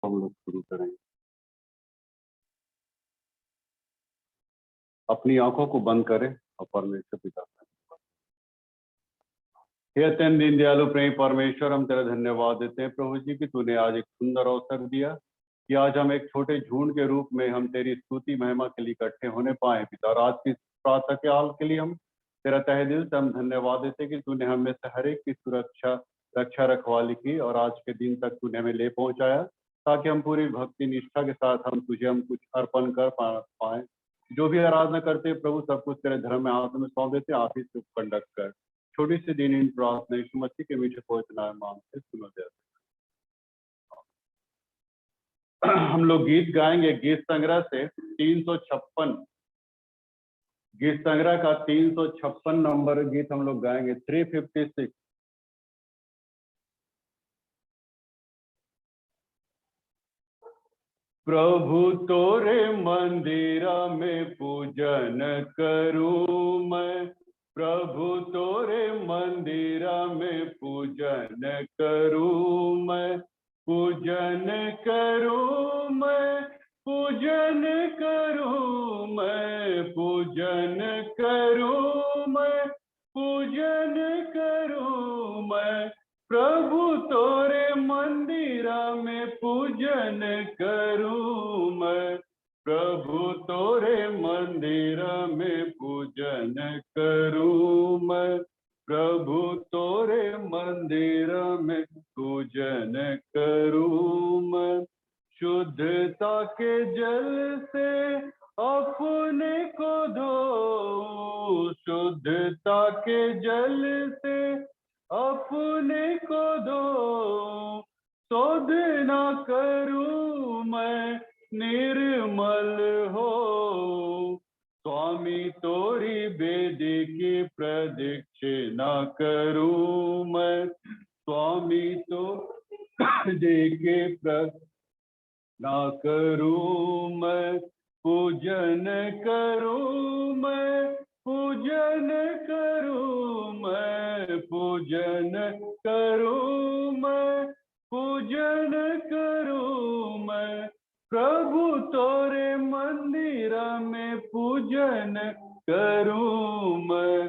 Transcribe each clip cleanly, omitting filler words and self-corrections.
हम लोग शुरू करेंगे। अपनी आंखों को बंद करें और परमेश्वर पिता से हे अत्यंत दीन दयालु प्रेम परमेश्वर, हम तेरा धन्यवाद देते हैं प्रभु जी कि तूने आज एक सुंदर अवसर दिया कि आज हम एक छोटे झुंड के रूप में हम तेरी स्तुति महिमा के लिए इकट्ठे होने पाए पिता। और आज की प्रातः काल के लिए हम तेरा तहे दिल से हम धन्यवाद देते हैं कि तूने हमें से हर एक की सुरक्षा रक्षा रखवाली की और आज के दिन तक तूने हमें ले पहुंचाया ताकि हम पूरी भक्ति निष्ठा के साथ हम तुझे हम कुछ अर्पण कर पाए। जो भी आराधना करते हैं प्रभु सब कुछ तेरे धर्म में हाथ में सौंप देते हैं, आप ही से कंडक्ट कर। छोटी सी दिन इन प्रार्थना यीशु मसीह के मीठे पवित्र नाम से सुनो जाए। हम लोग गीत गाएंगे गीत संग्रह से 356, गीत संग्रह का 356 नंबर गीत हम लोग गाएंगे 356। प्रभु तोरे मंदिरा में पूजन करूं मैं, प्रभु तोरे मंदिरा में पूजन करूं मैं, पूजन करूं मैं, पूजन करूं मैं, पूजन करूं मैं, पूजन करूं मैं, प्रभु तोरे मंदिरा में पूजन करूं मैं, प्रभु तोरे मंदिरा में पूजन करूं मैं, प्रभु तोरे मंदिरा में पूजन करूं मैं। शुद्धता के जल से अपने को धो, शुद्धता के जल से अपने को धो, शोधना करूं मैं निर्मल हो, स्वामी तोरी बेदी की प्रदक्षिणा करूं मैं, स्वामी तो देखे प्रदक्षिणा करूं मैं, पूजन करूं मैं, पूजन करूं मैं, पूजन करूं मैं, पूजन करूं मैं, प्रभु तोरे मंदिरा में पूजन करूं मैं,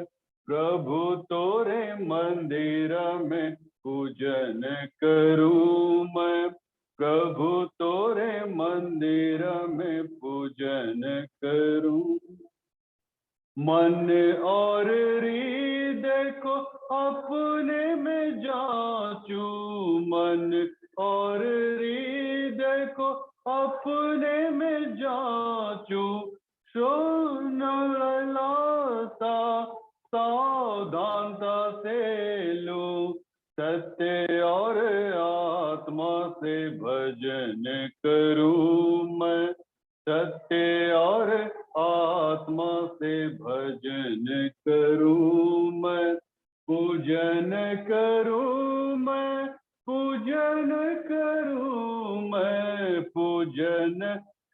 प्रभु तोरे मंदिरा में पूजन करूं मैं, प्रभु तोरे मंदिरा में पूजन करूं। मन और हृदय को अपने में जांचू, मन और हृदय को अपने में जांचू, सुनलाता सावधानता से लूं, सत्य और आत्मा से भजन करूं मैं, सत्य और आत्मा से भजन करूं मैं, पूजन करूं मैं, पूजन करूं मैं, पूजन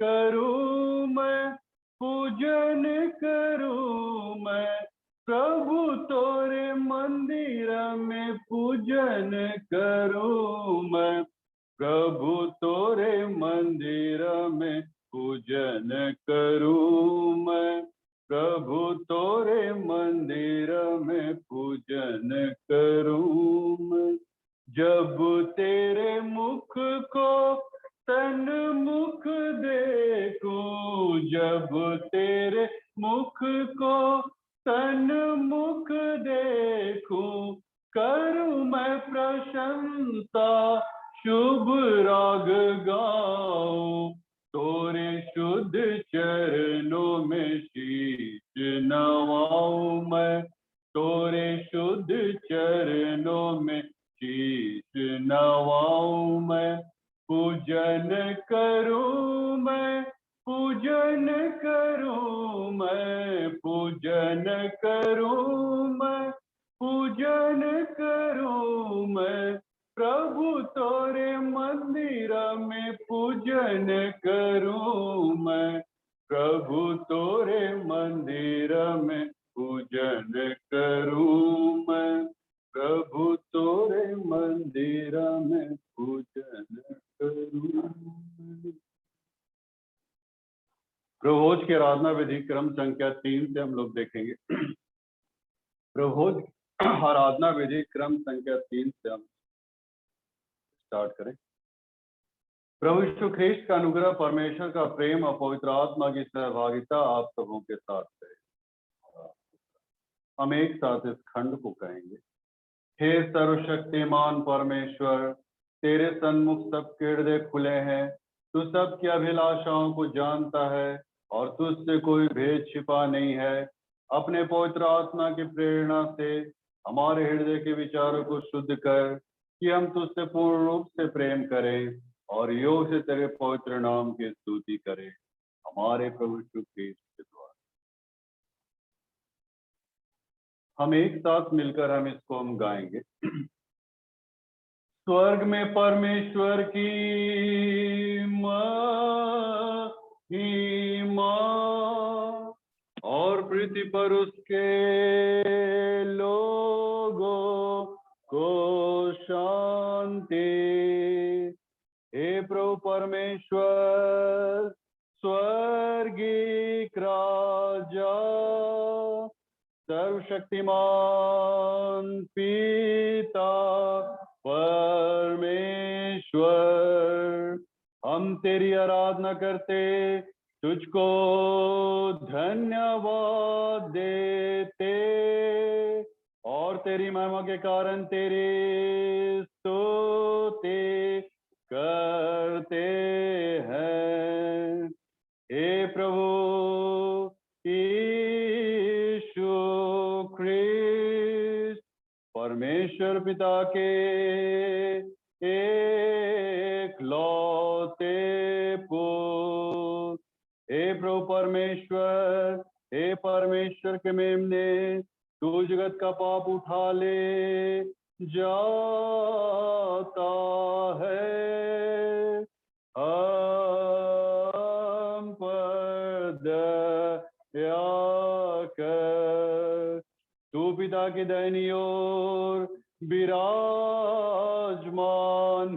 करूं मैं, पूजन करूं मैं, प्रभु तोरे मंदिरा में पूजन करूं मैं, प्रभु तोरे मंदिरा में पूजन करूं मैं, प्रभु तोरे मंदिरा में पूजन करूं मैं। जब तेरे मुख को तन मुख देखूं, जब तेरे मुख को तन मुख देखूं, करूं मैं प्रशंसा शुभ राग गाऊं, तोरे शुद्ध चरणों में शीश नवाऊं मैं, तोरे शुद्ध चरणों में शीश नवाऊं मैं, पूजन करूं मैं, पूजन करूं मैं, पूजन करूं मैं, पूजन करूं मैं, प्रभु तोरे मंदिरा में पूजन करूं मैं, प्रभु तोरे मंदिरा में पूजन करूं मैं, प्रभु तोरे मंदिरा में पूजन करूं। प्रभोज की आराधना विधि क्रम संख्या 3 से हम लोग देखेंगे। प्रभोज आराधना विधि क्रम संख्या 3 से हम स्टार्ट करें। प्रभु यीशु ख्रीस्त का अनुग्रह, परमेश्वर का प्रेम और पवित्र आत्मा की सहभागिता आप सबों के साथ है। हम एक साथ इस खंड को कहेंगे। हे सर्वशक्तिमान परमेश्वर, तेरे सन्मुख सबके हृदय खुले हैं। तू सबकी अभिलाषाओं को जानता है और तुझसे कोई भेद छिपा नहीं है। अपने पवित्र आत्मा की प्रेरणा से हमारे हृदय के विचारों को शुद्ध कर कि हम तुझसे पूर्ण रूप से प्रेम करें और योग से तेरे पवित्र नाम की स्तुति करें, हमारे प्रभु यीशु ख्रीस्त के द्वारा। हम एक साथ मिलकर हम इसको हम गाएंगे। स्वर्ग में परमेश्वर की महिमा और पृथ्वी पर उसके लोगों को शांति। हे प्रभु परमेश्वर, स्वर्गीय राजा, सर्वशक्तिमान पिता परमेश्वर, हम तेरी आराधना करते, तुझको धन्यवाद देते और तेरी महिमा के कारण तेरी स्तुति करते हैं। हे प्रभु यीशु ख्रीस्त, परमेश्वर पिता के एकलौते पुत्र, हे प्रभु परमेश्वर, हे परमेश्वर के मेमने, तू जगत का पाप उठा ले जाता है। हम पर दया कर, तू पिता की दाहिनी ओर विराजमान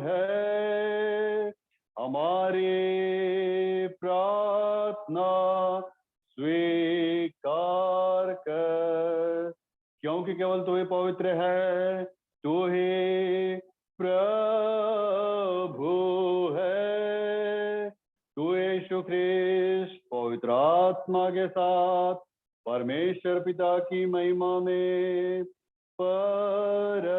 है। हमारी प्रार्थना स्वीकार कर, क्योंकि केवल तू ही पवित्र है, तू ही प्रभु है। तू यीशु ख्रीस्त पवित्र आत्मा के साथ परमेश्वर पिता की महिमा में परमुच्च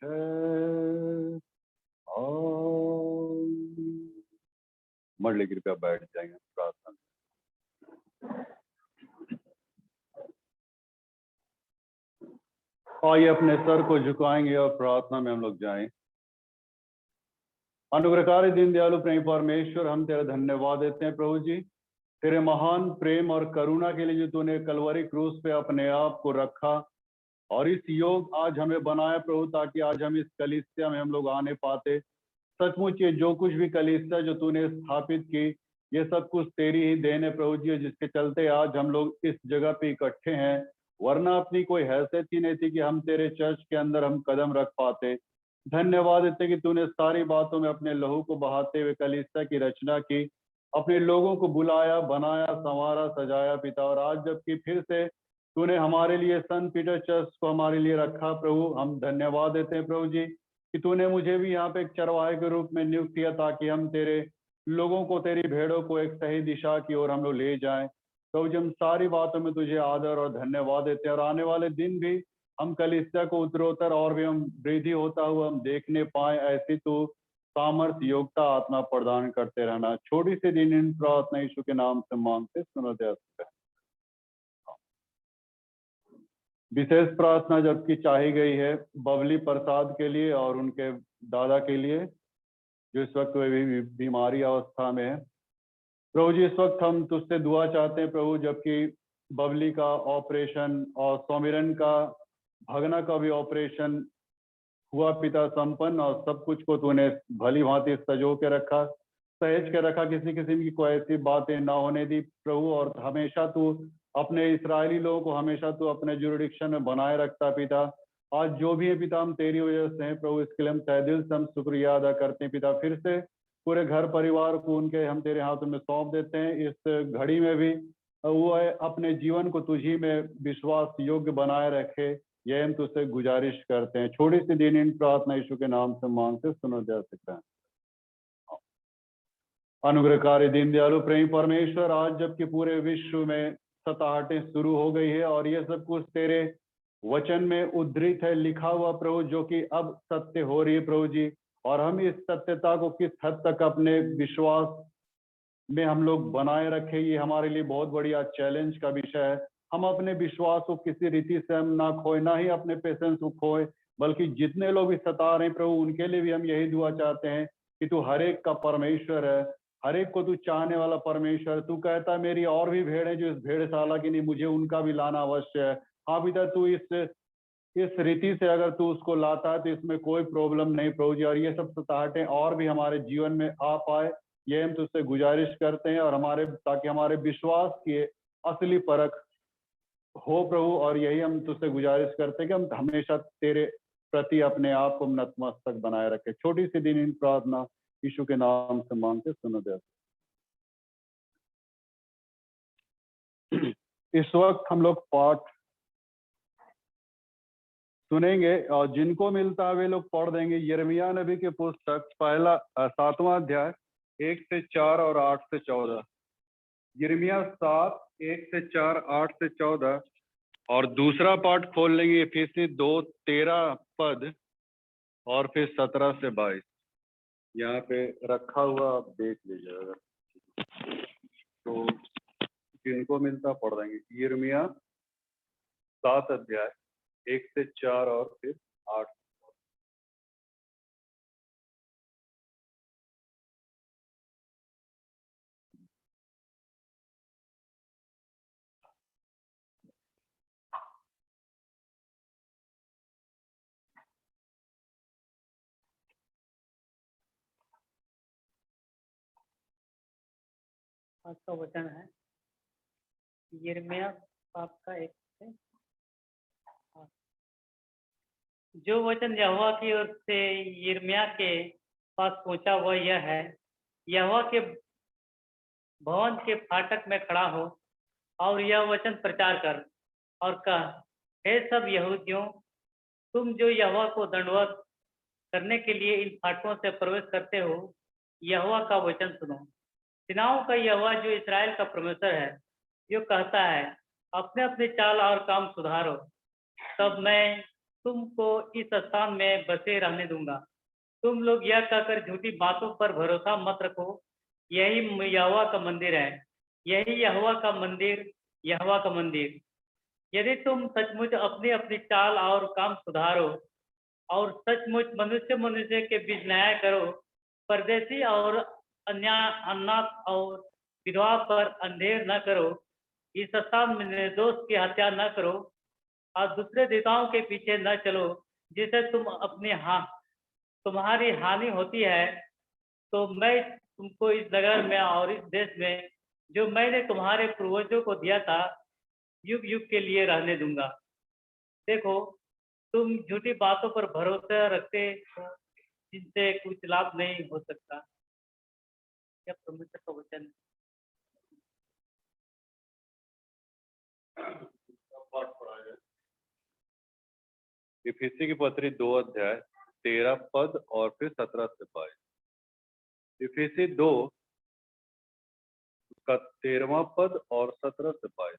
है। मंडली कृपया बैठ जाएंगे प्रार्थना। आइए अपने सर को झुकाएंगे और प्रार्थना में हम लोग जाएं। अनुग्रहकारी दीन दयालु प्रेम परमेश्वर, हम तेरा धन्यवाद देते हैं प्रभु जी, तेरे महान प्रेम और करुणा के लिए जो तूने कलवरी क्रूस पे अपने आप को रखा और इस योग आज हमें बनाया प्रभु, ताकि आज हम इस कलीसिया में हम लोग आने पाते। सचमुच ये जो कुछ भी कलीसिया जो तूने स्थापित की, ये सब कुछ तेरी ही देन है प्रभु जी, जिसके चलते आज हम लोग इस जगह पे इकट्ठे हैं। वरना अपनी कोई हैसियत ही नहीं थी कि हम तेरे चर्च के अंदर हम कदम रख पाते। धन्यवाद देते कि तूने सारी बातों में अपने लहू को बहाते हुए कलीसिया की रचना की, अपने लोगों को बुलाया, बनाया, संवारा, सजाया पिता। और आज जबकि फिर से तूने हमारे लिए सन पीटर चर्च को हमारे लिए रखा प्रभु, हम धन्यवाद देते हैं प्रभु जी कि तूने मुझे भी यहाँ पे एक चरवाहे के रूप में नियुक्त किया, ताकि हम तेरे लोगों को, तेरी भेड़ों को एक सही दिशा की ओर हम लोग ले जाएं। तो हम सारी बातों में तुझे आदर और धन्यवाद देते हैं, और आने वाले दिन भी हम कलीसिया को उत्तरोत्तर और भी हम वृद्धि होता हुआ हम देखने पाए, ऐसी तू सामर्थ्य, योग्यता, आत्मा प्रदान करते रहना। छोटी सी दिन इन प्रार्थना यीशु के नाम से मांगते सुनते हैं। विशेष प्रार्थना जबकि चाही गई है बबली प्रसाद के लिए और उनके दादा के लिए, जो इस वक्त वे भी बीमारी अवस्था में है। प्रभु जी, इस वक्त हम तुझसे दुआ चाहते हैं प्रभु, जबकि बबली का ऑपरेशन और सौमिरन का, भगना का भी ऑपरेशन हुआ पिता संपन्न, और सब कुछ को तूने भली भांति सजो के रखा, सहेज के रखा, किसी किस्म की कोई ऐसी बातें ना होने दी प्रभु। और हमेशा तू अपने इस्राएली लोगों को हमेशा तू अपने जुरिडिक्शन में बनाए रखता पिता। आज जो भी है पिता, हम तेरी वजह से हैं प्रभु, इसके लिए हम तहे दिल से हम शुक्रिया अदा करते हैं पिता। फिर से पूरे घर परिवार को उनके हम तेरे हाथों में सौंप देते हैं। इस घड़ी में भी वो अपने जीवन को तुझी में विश्वास योग्य बनाए रखे, यह हम तुझसे गुजारिश करते हैं। छोटी सी दीन प्रार्थना यीशु के नाम से मांगते सुनो जा सकते हैं। अनुग्रहकारी दीन दयालु प्रेमी परमेश्वर, आज जबकि पूरे विश्व में सताहटें शुरू हो गई है और ये सब कुछ तेरे वचन में उद्धृत है, लिखा हुआ प्रभु, जो कि अब सत्य हो रही है प्रभु जी। और हम इस सत्यता को किस हद तक अपने विश्वास में हम लोग बनाए रखें, ये हमारे लिए बहुत बढ़िया चैलेंज का विषय है। हम अपने विश्वास को किसी रीति से हम ना खोए, ना ही अपने पेशेंस को खोए, बल्कि जितने लोग भी सता रहे हैं प्रभु, उनके लिए भी हम यही दुआ चाहते हैं कि तू हर एक का परमेश्वर है, हर एक को तू चाहने वाला परमेश्वर। तू कहता है मेरी और भी भेड़ है जो इस भेड़शाला की नहीं, मुझे उनका भी लाना अवश्य है। हाँ पिता, तू इस रीति से अगर तू उसको लाता है तो इसमें कोई प्रॉब्लम नहीं प्रभु जी। और ये सब सताहटें और भी हमारे जीवन में आ पाए, ये हम तुझसे गुजारिश करते हैं, और ताकि हमारे विश्वास की असली परख हो प्रभु। और यही हम तुझसे गुजारिश करते हैं कि हम हमेशा तेरे प्रति अपने आप को नतमस्तक बनाए रखें। छोटी सी दीन प्रार्थना यीशु के नाम से मांगते सुनो दे। इस वक्त हम लोग पाठ सुनेंगे और जिनको मिलता है वे लोग पढ़ देंगे। यिर्मयाह नबी की पुस्तक पहला 7वां अध्याय 1 से 4 और 8 से 14। यिर्मयाह 7 1 से 4 8 से 14। और दूसरा पाठ खोल लेंगे इफिसी 2 13 पद और फिर 17 से 22। यहाँ पे रखा हुआ आप देख लीजिएगा, तो जिनको मिलता पढ़ देंगे। यिर्मयाह 7 अध्याय 1 से 4 और फिर 8। आज का वचन है यिर्मयाह 7 का 1 से 8। जो वचन यहोवा की ओर से यिर्मयाह के पास पहुंचा वह यह है, यहोवा के भवन के फाटक में खड़ा हो और यह वचन प्रचार कर और कह, हे सब यहूदियों, तुम जो यहोवा को दंडवत करने के लिए इन फाटकों से प्रवेश करते हो, यहोवा का वचन सुनो। सेनाओं का यहोवा जो इस्राएल का परमेश्वर है, जो कहता है, अपने अपने चाल और काम सुधारो, तब मैं तुमको इस स्थान में बसे रहने दूंगा। तुम लोग यह कहकर झूठी बातों पर भरोसा मत रखो, यही यहोवा का मंदिर है, यही यहोवा का मंदिर, यहोवा का मंदिर। यदि तुम सचमुच अपनी अपनी चाल और काम सुधारो और सचमुच मनुष्य मनुष्य के बीच न्याय करो, परदेशी और अनाथ और विधवा पर अंधेर न करो, इस स्थान में निर्दोष की हत्या न करो और दूसरे देवताओं के पीछे न चलो, जिससे तुम्हारी हानि होती है, तो मैं तुमको इस नगर में और इस देश में जो मैंने तुम्हारे पूर्वजों को दिया था, युग युग के लिए रहने दूंगा। देखो, तुम झूठी बातों पर भरोसा रखते हो जिनसे कुछ लाभ नहीं हो सकता। यह परमेश्वर का वचन है। इफिसी की पत्री 2 अध्याय 13 पद और फिर 17 से 22। इफिसी 2 का 13वां पद और 17 से 22।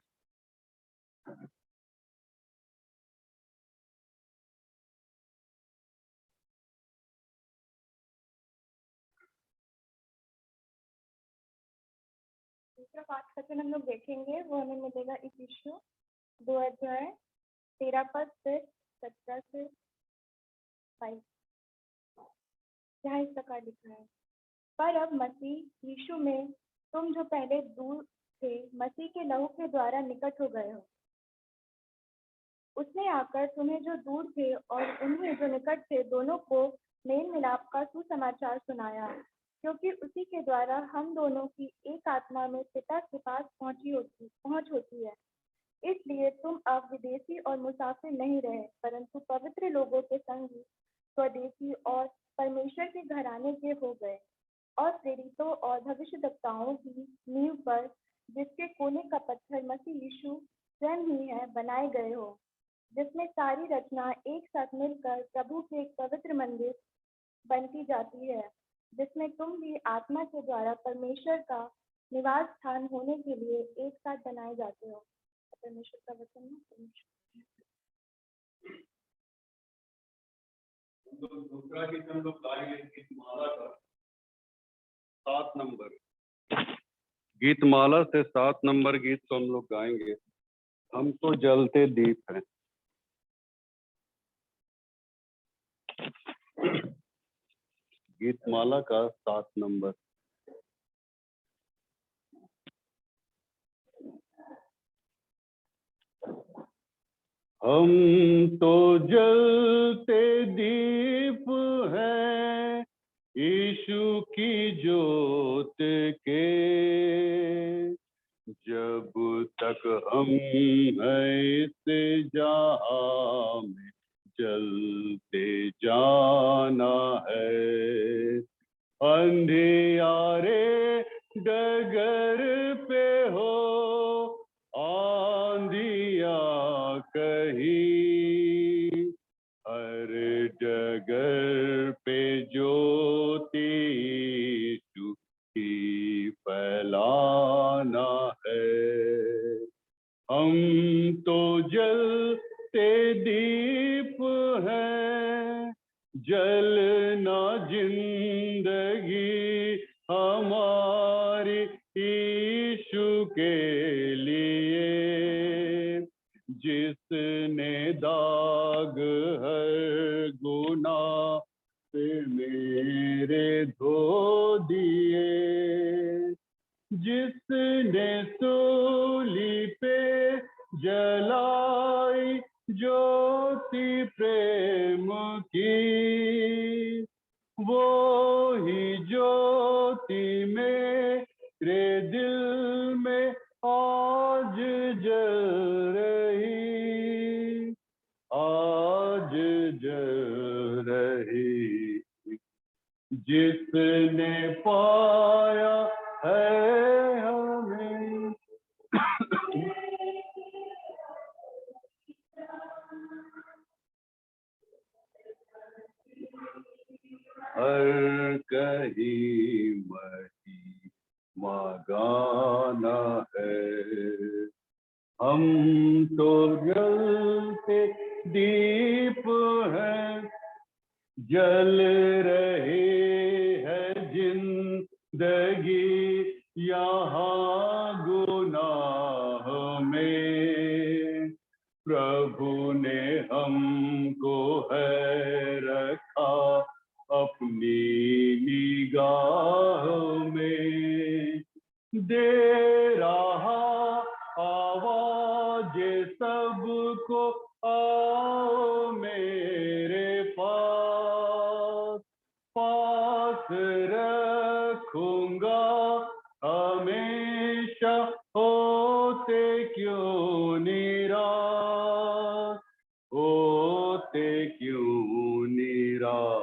दूसरा पाठ वचन हम लोग देखेंगे, वो हमें मिलेगा इफिसियों 2 अध्याय 13 पद से 17 से 22। यहाँ इस प्रकार लिखा है, पर अब मसीह यीशु में तुम जो पहले दूर थे, मसीह के लहू के द्वारा निकट हो गए हो। उसने आकर तुम्हें जो दूर थे और उन्हें जो निकट थे, दोनों को मेल मिलाप का सुसमाचार सुनाया, क्योंकि उसी के द्वारा हम दोनों की एक आत्मा में पिता के पास पहुंच होती है। इसलिए तुम अब विदेशी और मुसाफिर नहीं रहे, परंतु पवित्र लोगों के संगी, स्वदेशी और परमेश्वर के घराने के हो गए, और प्रेरितों और भविष्यद्वक्ताओं की नींव पर, जिसके कोने का पत्थर मसीह यीशु स्वयं ही है, बनाए गए हो, जिसमें सारी रचना एक साथ मिलकर प्रभु के एक पवित्र मंदिर बनती जाती है, जिसमें तुम भी आत्मा के द्वारा परमेश्वर का निवास स्थान होने के लिए एक साथ बनाए जाते हो। परमेश्वर का वचन है। दूसरा गीत हम लोग गाएंगे गीतमाला का 7 नंबर। गीतमाला से 7 नंबर गीत को हम लोग गाएंगे, हम तो जलते दीप हैं। गीतमाला का 7 नंबर। हम तो जलते दीप हैं यीशु की जोत के, जब तक हम हैं इस जहां में जलते जाना है। अंधियारे डगर पे हो आंधिया कहीं, हर डगर पे ज्योति यीशु की फैलाना है। हम तो जलते दीप हैं, जलना जिंदगी हमारी यीशु के लिए, जिसने दाग हर गुनाह से मेरे धो दिए, जिसने सूली पे जलाई ज्योति प्रेम की, वो ही ज्योति मेरे दिल में आज जल रही, आज जल रही। जिसने पाया है हमें हर कहीं महिमा गाना है। हम तो जलते दीप हैं, जल रहे है जिंदगी यहाँ गुनाह में, प्रभु ने हमको है रखा अपनी निगाह में, दे रहा आवाज सबको आओ मेरे पास, पास रखूंगा हमेशा, होते क्यों निराश, होते क्यों निराश।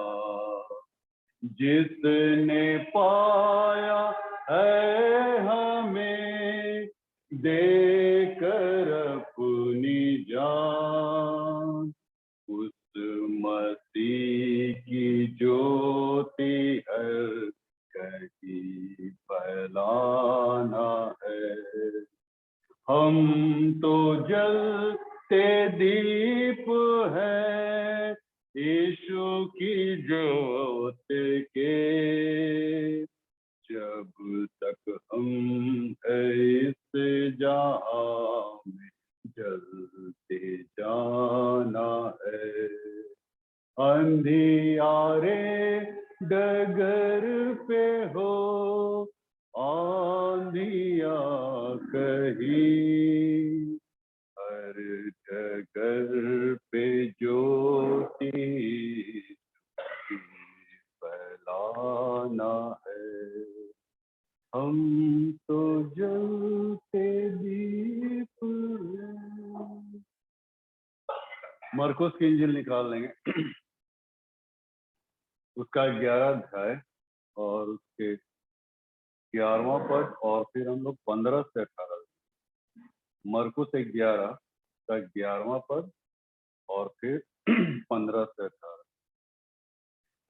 जिसने पाया है हमें देकर अपनी जान, उस मसीह की ज्योति हर कहीं फैलाना है। हम तो जलते दीप हैं यीशु की ज्योत के, जब तक हम इस जहां में जलते जाना है। अंधियारे डगर पे हो आंधिया कहीं, हर डगर पे ज्योति फैलाना है। हम तो जलते दीप हैं। मरकुस की इंजिल निकाल लेंगे, उसका 11 अध्याय और उसके 11वां पद, और फिर हम लोग 15 से 18, मरकुस 11 का 11वां पद और फिर 15 से 18,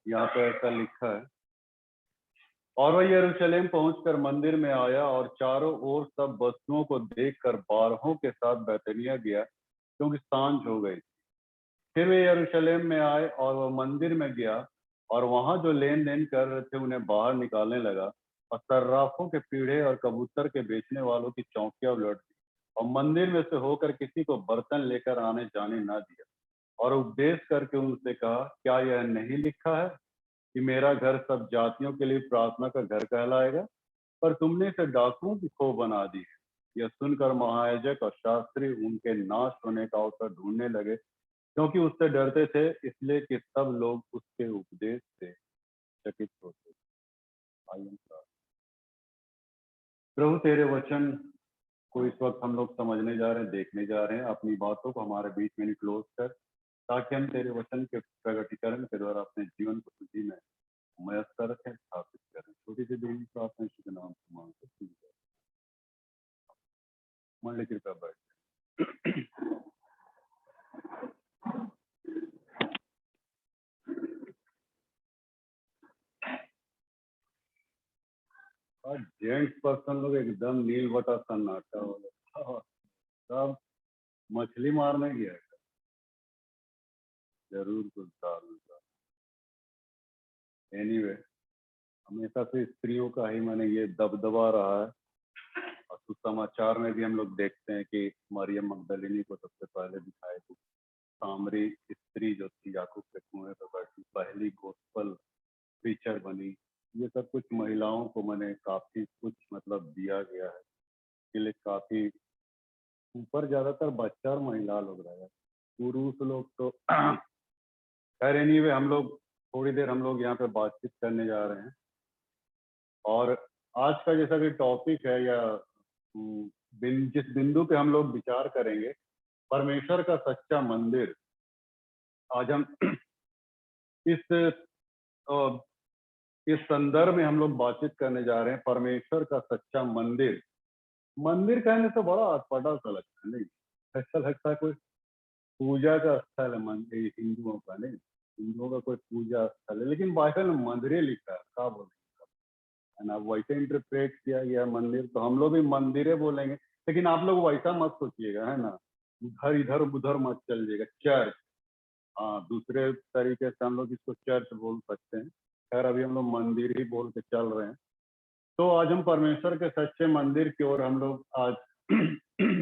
यहाँ पे ऐसा लिखा है, और वह यरूशलेम पहुंचकर मंदिर में आया और चारों ओर सब वस्तुओं को देखकर बारहों के साथ बैतनिया गया, क्योंकि सांझ हो गई। फिर वे यरूशलेम में आए और वह मंदिर में गया और वहां जो लेन देन कर रहे थे उन्हें बाहर निकालने लगा, और सर्राफों के पीढ़े और कबूतर के बेचने वालों की चौकियां उलट दी, और मंदिर में से होकर किसी को बर्तन लेकर आने जाने ना दिया, और उपदेश करके उनसे कहा, क्या यह नहीं लिखा है कि मेरा घर सब जातियों के लिए प्रार्थना का घर कहलाएगा? पर तुमने इसे डाकुओं की खो बना दी है। यह सुनकर महायाजक और शास्त्री उनके नाश होने का अवसर ढूंढने लगे, क्योंकि उससे डरते थे, इसलिए कि सब लोग उसके उपदेश से चकित होते। आइए प्रार्थना। प्रभु, तेरे वचन को इस वक्त हम लोग समझने जा रहे हैं, देखने जा रहे हैं। अपनी बातों को हमारे बीच में निक्लोज कर, ताकि हम तेरे वचन के प्रगटीकरण के द्वारा अपने जीवन को तुझी में मयस्कर रखें, स्थापित करें। छोटी सी देरी प्रार्थना यीशु के नाम से मांगते हैं। मंडली कृपया बैठ। और जेंट्स पर्सन लोग एकदम नील बटा सन्नाटा हो गया, सब मछली मारने गया था। जरूर कुछ डाल। एनीवे, हमेशा से स्त्रियों का ही मैंने ये दबदबा रहा है, और सुसमाचार में भी हम लोग देखते हैं कि मरियम मगदलिनी को सबसे पहले दिखाए थे। सामरी स्त्री जो थी याकूब के कुएं पर बैठी, पहली गोस्पल प्रीचर बनी। ये सब कुछ महिलाओं को मैंने काफी कुछ मतलब दिया गया है, इसके लिए काफी ऊपर ज्यादातर बच्चा और महिला लोग रहे, पुरुष लोग तो खैर। एनीवे, हम लोग थोड़ी देर हम लोग यहाँ पे बातचीत करने जा रहे हैं, और आज का जैसा कि टॉपिक है या जिस बिंदु पे हम लोग विचार करेंगे, परमेश्वर का सच्चा मंदिर। आज हम इस संदर्भ में हम लोग बातचीत करने जा रहे हैं, परमेश्वर का सच्चा मंदिर। मंदिर कहने से बड़ा अटपटा सा लगता है, नहीं? ऐसा लगता है कोई पूजा का स्थल है मंदिर, हिंदुओं का नहीं, हिंदुओं का कोई पूजा स्थल है, लेकिन बाइबल में मंदिर लिखा है, क्या बोलेंगे है ना? वैसे इंटरप्रेट किया गया मंदिर, तो हम लोग भी मंदिरे बोलेंगे, लेकिन आप लोग वैसा मत सोचिएगा, है ना? इधर उधर मत चलिएगा। चर्च, हाँ, दूसरे तरीके से हम लोग इसको चर्च बोल सकते हैं। खैर, अभी हम लोग मंदिर ही बोल के चल रहे हैं। तो आज हम परमेश्वर के सच्चे मंदिर की ओर हम लोग आज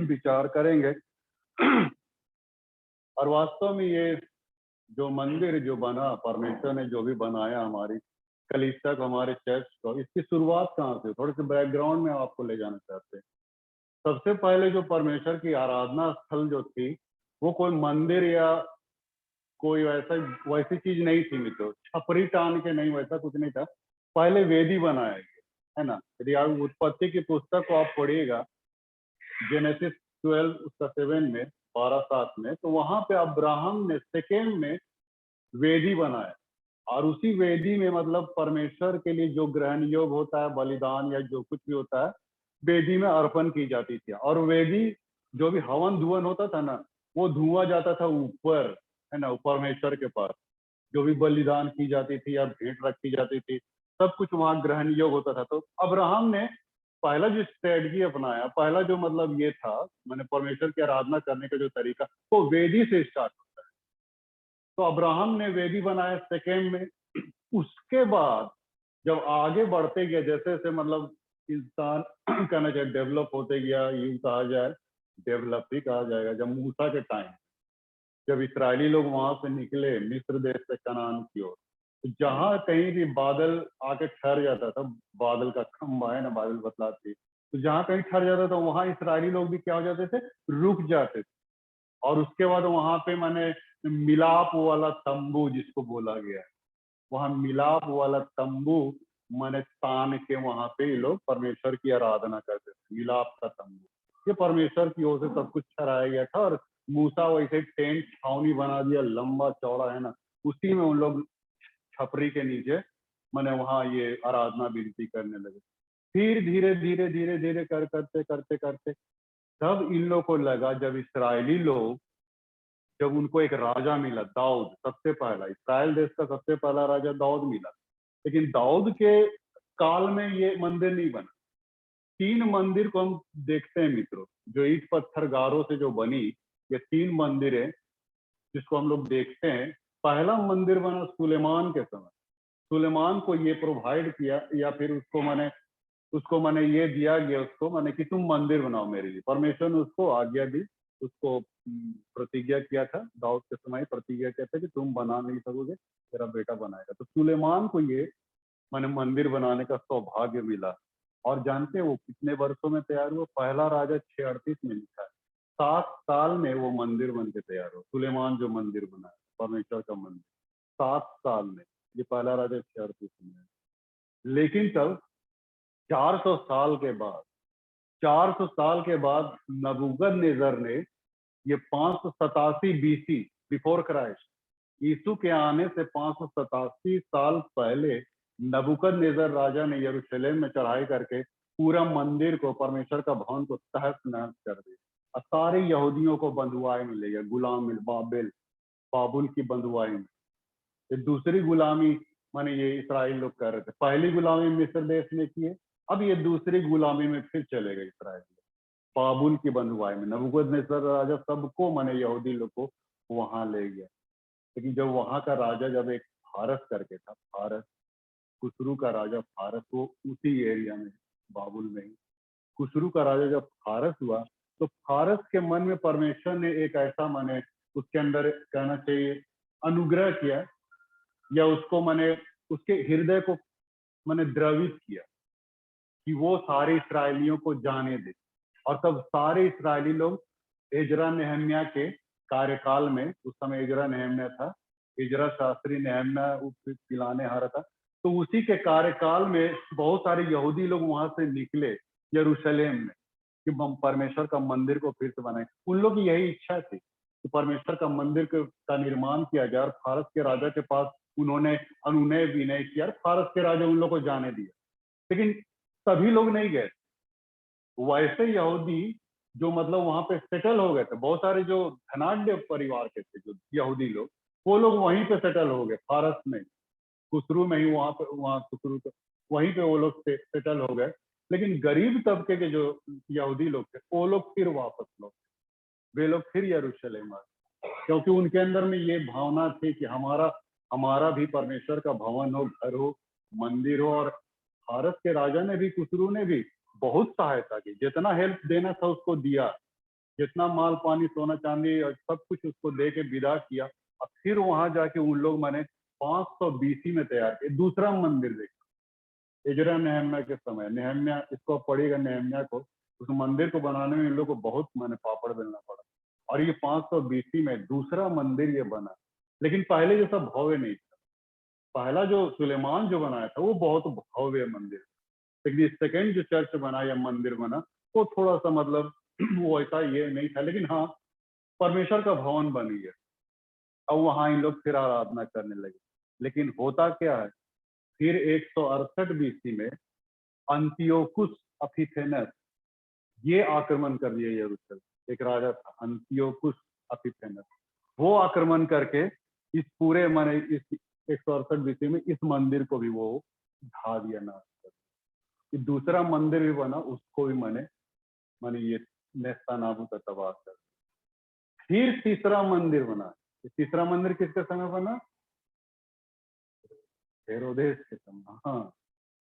विचार करेंगे। और वास्तव में ये जो मंदिर जो बना, परमेश्वर ने जो भी बनाया हमारी कलीसिया को, हमारे चर्च को, इसकी शुरुआत कहाँ से? थोड़े से बैकग्राउंड में आपको ले जाना चाहते हैं। सबसे पहले जो परमेश्वर की आराधना स्थल जो थी, वो कोई मंदिर या कोई वैसी चीज नहीं थी मित्रों, छपरी टान के नहीं, वैसा कुछ नहीं था। पहले वेदी बनाया गया, है ना? यदि आप उत्पत्ति की पुस्तक को आप पढ़िएगा, जेनेसिस 12 उसका 7 में 12:7 में, तो वहां पे अब्राहम ने सेकेंड में वेदी बनाया, और उसी वेदी में मतलब परमेश्वर के लिए जो ग्रहण योग होता है, बलिदान या जो कुछ भी होता है, वेदी में अर्पण की जाती थी। और वेदी जो भी हवन धुवन होता था ना, वो धुआं जाता था ऊपर, है ना, परमेश्वर के पास। जो भी बलिदान की जाती थी या भेंट रखी जाती थी, सब कुछ वहां ग्रहण योग होता था। तो अब्राहम ने पहला जो स्ट्रेटजी अपनाया, पहला जो मतलब ये था, मैंने परमेश्वर की आराधना करने का जो तरीका, वो वेदी से स्टार्ट होता है। तो अब्राहम ने वेदी बनाया सेकेंड में। उसके बाद जब आगे बढ़ते गया, जैसे जैसे मतलब इंसान कहना चाहिए डेवलप होते गया, यूं कहा जाए डेवलप ही कहा जाएगा, जब मूसा के टाइम, जब इस्राएली लोग वहां से निकले मिस्र देश से कनान की ओर, तो जहां कहीं भी बादल आके ठहर जाता था, बादल का खंभा है ना, बादल बतलाती, तो जहां कहीं ठहर जाता था वहां इस्राएली लोग भी क्या हो जाते थे, रुक जाते थे। और उसके बाद वहां पे माने मिलाप वाला तंबू जिसको बोला गया, वहां मिलाप वाला तंबू माने तान के वहां पे ये लोग परमेश्वर की आराधना करते थे, मिलाप का तंबू। ये परमेश्वर की ओर से सब कुछ ठहराया गया था, और मूसा वैसे टेंट छावनी बना दिया, लंबा चौड़ा, है ना, उसी में उन लोग छपरी के नीचे मैंने वहाँ ये आराधना विनती करने लगे। फिर धीरे धीरे धीरे धीरे करते करते करते तब इन लोगों को लगा, जब इस्राएली लोग, जब उनको एक राजा मिला दाऊद, सबसे पहला इस्राएल देश का सबसे पहला राजा दाऊद मिला, लेकिन दाऊद के काल में ये मंदिर नहीं बना। 3 मंदिर को हम देखते हैं मित्रों, जो ईंट पत्थर गारों से जो बनी, ये 3 मंदिर है जिसको हम लोग देखते हैं। पहला मंदिर बना सुलेमान के समय, सुलेमान को ये प्रोवाइड किया, या फिर उसको मैंने ये दिया गया उसको, मैंने कि तुम मंदिर बनाओ मेरे लिए। परमेश्वर ने उसको आज्ञा दी, उसको प्रतिज्ञा किया था, दाऊद के समय प्रतिज्ञा किया था कि तुम बना नहीं सकोगे, तेरा बेटा बनाएगा। तो सुलेमान को ये मैंने मंदिर बनाने का सौभाग्य मिला। और जानते हैं वो कितने वर्षों में तैयार हुआ? पहला राजा 638 में लिखा है, 7 साल में वो मंदिर बन के तैयार हो। सुलेमान जो मंदिर बना है, परमेश्वर का मंदिर, 7 साल में। ये पहला राजा 638 में है। लेकिन तब 400 साल के बाद, 400 साल के बाद नबूकदनेस्सर ने ये 587 बीसी, बिफोर क्राइस्ट, यीशु के आने से 587 साल पहले नबूकदनेस्सर राजा ने यरूशलेम में चढ़ाई करके पूरा मंदिर को, परमेश्वर का भवन को तहस नहस कर दिया। और सारे यहूदियों को बंधुआई में ले गया, गुलाम बाबुल की बंधुआई में। ये दूसरी गुलामी माने ये इसराइल लोग कर रहे थे। पहली गुलामी मिस्र देश में की है, अब ये दूसरी गुलामी में फिर चले गए इसराइल, बाबुल की बंधुआई में। नबूकदनेस्सर राजा सबको माने यहूदी लोग को वहां ले गया। लेकिन जब वहां का राजा, जब एक फारस करके था, फारस, खुसरू का राजा फारस, वो उसी एरिया में, बाबुल में ही खुसरू का राजा जब फारस हुआ, तो फारस के मन में परमेश्वर ने एक ऐसा माने उसके अंदर कहना चाहिए अनुग्रह किया, या उसको माने उसके हृदय को माने द्रवित किया कि वो सारे इसराइलियों को जाने दे। और तब सारे इसराइली लोग एजरा नेहम्याह के कार्यकाल में, उस समय एजरा नेहम्याह था, एजरा शास्त्री नेहम्याह पिलाने हारा था, तो उसी के कार्यकाल में बहुत सारे यहूदी लोग वहां से निकले यरूशलेम में कि हम परमेश्वर का मंदिर को फिर से बनाए। उन लोग की यही इच्छा थी कि परमेश्वर का मंदिर का निर्माण किया जाए। और फारस के राजा के पास उन्होंने अनुनय विनय किया, फारस के राजा उन लोग को जाने दिया, लेकिन सभी लोग नहीं गए। वैसे यहूदी जो मतलब वहां पे सेटल हो गए थे, बहुत सारे जो धनाढ्य परिवार के थे जो यहूदी लोग, वो लोग वहीं पे सेटल हो गए, फारस में, खुसरू में ही, वहां खुसरू वहीं पे वो लोग सेटल हो गए। लेकिन गरीब तबके के जो यहूदी लोग थे, वो लोग फिर वापस लौटे, वे लोग फिर यरूशलेम आए, क्योंकि उनके अंदर में ये भावना थी कि हमारा भी परमेश्वर का भवन हो, घर हो, मंदिर हो। और फारस के राजा ने भी, खुसरू ने भी बहुत सहायता की, जितना हेल्प देना था उसको दिया, जितना माल पानी सोना चांदी और सब कुछ उसको दे के विदा किया। और फिर वहां जाके उन लोग मैंने 500 बीसी में तैयार किया दूसरा मंदिर। देखा एजरा नेहम्याह के समय, नेहम्याह, इसको पढ़ेगा नेहम्याह को, उस मंदिर को बनाने में इन लोग को बहुत मैंने पापड़ बेलना पड़ा। और ये 500 बीसी में दूसरा मंदिर ये बना, लेकिन पहले जैसा भव्य नहीं था। पहला जो सुलेमान जो बनाया था वो बहुत भव्य मंदिर, लेकिन सेकंड जो चर्च बना या मंदिर बना वो थोड़ा सा मतलब वो ऐसा ये नहीं था। लेकिन हाँ, परमेश्वर का भवन बन गया। अब वहां इन लोग फिर आराधना करने लगे। लेकिन होता क्या है, फिर 168 बीसी में अंतियोकुस एपिफेनस ये आक्रमण कर दिया यरूशलेम। एक राजा था अंतियोकुस एपिफेनस, वो आक्रमण करके इस पूरे माने इस 168 बीसी में इस मंदिर को भी वो ढा दिया, नाश कर दिया। दूसरा मंदिर भी बना, उसको भी माने ये नेस्तनाबूत तबाह कर। फिर तीसरा मंदिर बना। तीसरा मंदिर किसके समय बना? हेरोदेस के समय। हाँ,